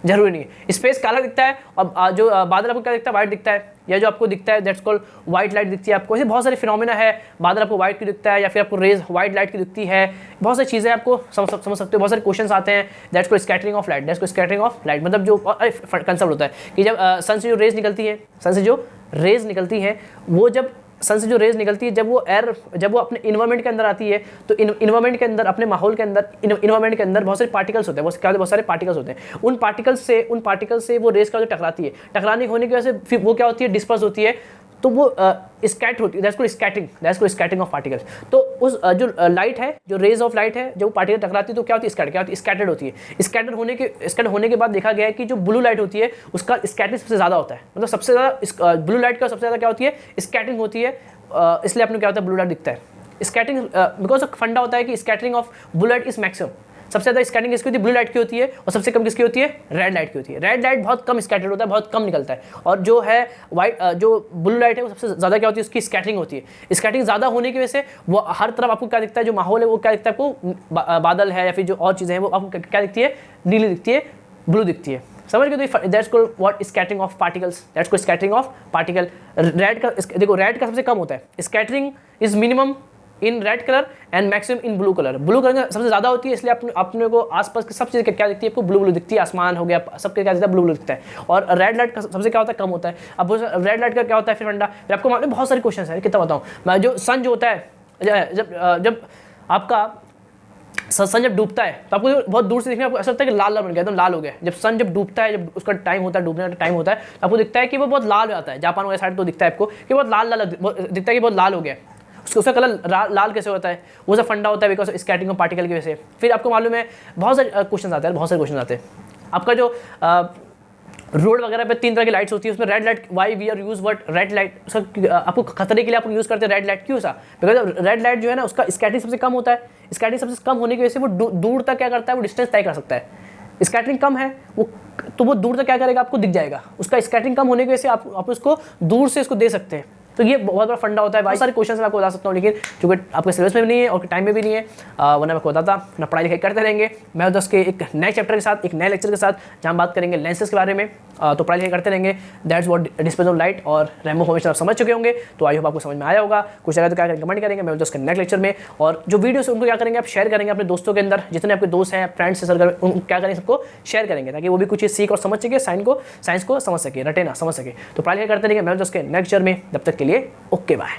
जरूरी नहीं है, स्पेस काला दिखता है और जो बादल आपको क्या दिखता है? वाइट दिखता है। या जो आपको दिखता है दैट्स कॉल्ड व्हाइट लाइट दिखती है आपको। ऐसे बहुत सारे फिनोमेना है, बादल आपको व्हाइट की दिखता है या फिर आपको रेज व्हाइट लाइट की दिखती है, बहुत सारी चीज़ें आपको समझ सकते हो। बहुत सारे क्वेश्चन आते हैं that's called scattering of light, that's called scattering of light मतलब जो कंसेप्ट होता है कि जब सन से जो रेज निकलती है, सन से जो रेज निकलती है वो जब सन से जो रेज निकलती है जब वो अपने इन्वायरमेंट के अंदर आती है तो इन्वायरमेंट के अंदर अपने माहौल के अंदर इन्वायरमेंट के अंदर बहुत सारे पार्टिकल्स होते हैं, बहुत सारे पार्टिकल्स होते हैं। उन पार्टिकल्स से वो रेज का जो टकराती है, टकराने होने की वजह से फिर वो क्या होती है, डिस्पर्स होती है, तो वो स्कैट होती है, that's called scattering of particles. तो उस जो लाइट है, जो रेज ऑफ लाइट है, जब वो पार्टिकल टकराती है तो क्या होती है, स्कैटर्ड होती है। स्कैटर्ड होने के बाद देखा गया है कि जो ब्लू लाइट होती है उसका स्कैटरिंग सबसे ज़्यादा होता है, मतलब सबसे ज़्यादा ब्लू लाइट का सबसे ज़्यादा क्या होती है, स्कैटरिंग होती है। इसलिए आपने क्या होता है, ब्लू लाइट दिखता है। स्कैटरिंग बिकॉज फंडा होता है कि scattering of blue light is maximum, सबसे ज़्यादा स्कैटरिंग किसकी होती है, ब्लू लाइट की होती है, और सबसे कम किसकी होती है, रेड लाइट की होती है। रेड लाइट बहुत कम स्कैटर्ड होता है, बहुत कम निकलता है, और जो है वाइट जो ब्लू लाइट है वो सबसे ज़्यादा क्या होती है, उसकी स्कैटरिंग होती है। स्कैटरिंग ज़्यादा होने की वजह से वो हर तरफ आपको क्या दिखता है, जो माहौल है वो क्या दिखता है आपको, बादल है या फिर जो और चीज़ें हैं वो आपको क्या दिखती है, नीली दिखती है, ब्लू दिखती है। समझ गए, तो that's called what, scattering of particles, that's called scattering of particle. Red का देखो, रेड का सबसे कम होता है, scattering is minimum in red colour and maximum in blue colour. Blue colour सबसे ज़्यादा होती है, इसलिए अपने को आसपास की सब चीज़ें क्या दिखती है आपको, ब्लू दिखती है, आसमान हो गया सबके क्या दिखता है, ब्लू दिखता है। और रेड लाइट का सबसे क्या होता है, कम होता है। अब रेड लाइट का क्या होता है फिर फंडा, फिर आपको मालूम बहुत सारे क्वेश्चन है, कितना बताऊँ मैं। जो सन जो होता है, जब आपका सन जब डूबता है तो आपको बहुत दूर से दिखने आपको ऐसा लगता है कि लाल लाल बन गया, एकदम लाल हो गया। जब सन जब डूबता है, जब उसका टाइम होता है, डूबने का टाइम होता है, तो आपको दिखता है कि वो बहुत लाल हो जाता है। जापान वगैरह साइड तो दिखता है आपको कि बहुत लाल दिखता है कि बहुत लाल हो गया। उसका कलर लाल कैसे होता है, वो सब फंडा होता है बिकॉज स्कैटरिंग ऑफ पार्टिकल की वजह से। फिर आपको मालूम है बहुत सारे क्वेश्चन आते हैं, आपका जो रोड वगैरह पे 3 तरह की लाइट्स होती है, उसमें red light, why we are use word red light, आपको खतरे के लिए आप यूज़ करते हैं रेड लाइट, क्यों सा, बिकॉज रेड लाइट जो है ना उसका स्कैटरिंग सबसे कम होता है। स्कैटरिंग सबसे कम होने की वजह से वो दूर तक क्या करता है, वो डिस्टेंस तय कर सकता है। स्कैटरिंग कम है वो, तो वो दूर तक क्या करेगा, आपको दिख जाएगा। उसका स्कैटरिंग कम होने की वजह से आप उसको दूर से इसको दे सकते हैं। तो ये बहुत बड़ा फंडा होता है। बहुत सारे क्वेश्चन मैं आपको बता सकता हूँ, लेकिन चूंकि आपके सिलेबस में भी नहीं है और टाइम में भी नहीं है, वरना मैं आपको बताता। अपना पढ़ाई लिखाई करते रहेंगे। मैं उधर के एक नए चैप्टर के साथ, एक नए लेक्चर के साथ, जहाँ हम बात करेंगे लेंसेज के बारे में, तो पढ़ाई लिखाई करते रहेंगे। That's what dispersion of light और रैम्बो फॉर्मेशन आप समझ चुके होंगे, तो आई होप आपको समझ में आया होगा। कुछ जगह तो क्या कमेंट करेंगे, मैं उधर के नेक्स्ट लेक्चर में। और जो वीडियोस उनको क्या करेंगे, आप शेयर करेंगे अपने दोस्तों के अंदर, जितने आपके दोस्त हैं, फ्रेंड्स हैं, उनको क्या करेंगे, सबको शेयर करेंगे, ताकि वो भी कुछ चीज़ सीख और समझ सके, साइंस को समझ सके, रटे ना समझ सके। तो पढ़ाई लिखाई करते रहेंगे। मैं उधर के नेक्स्ट लेक्चर में, तब तक के लिए ओके बाय।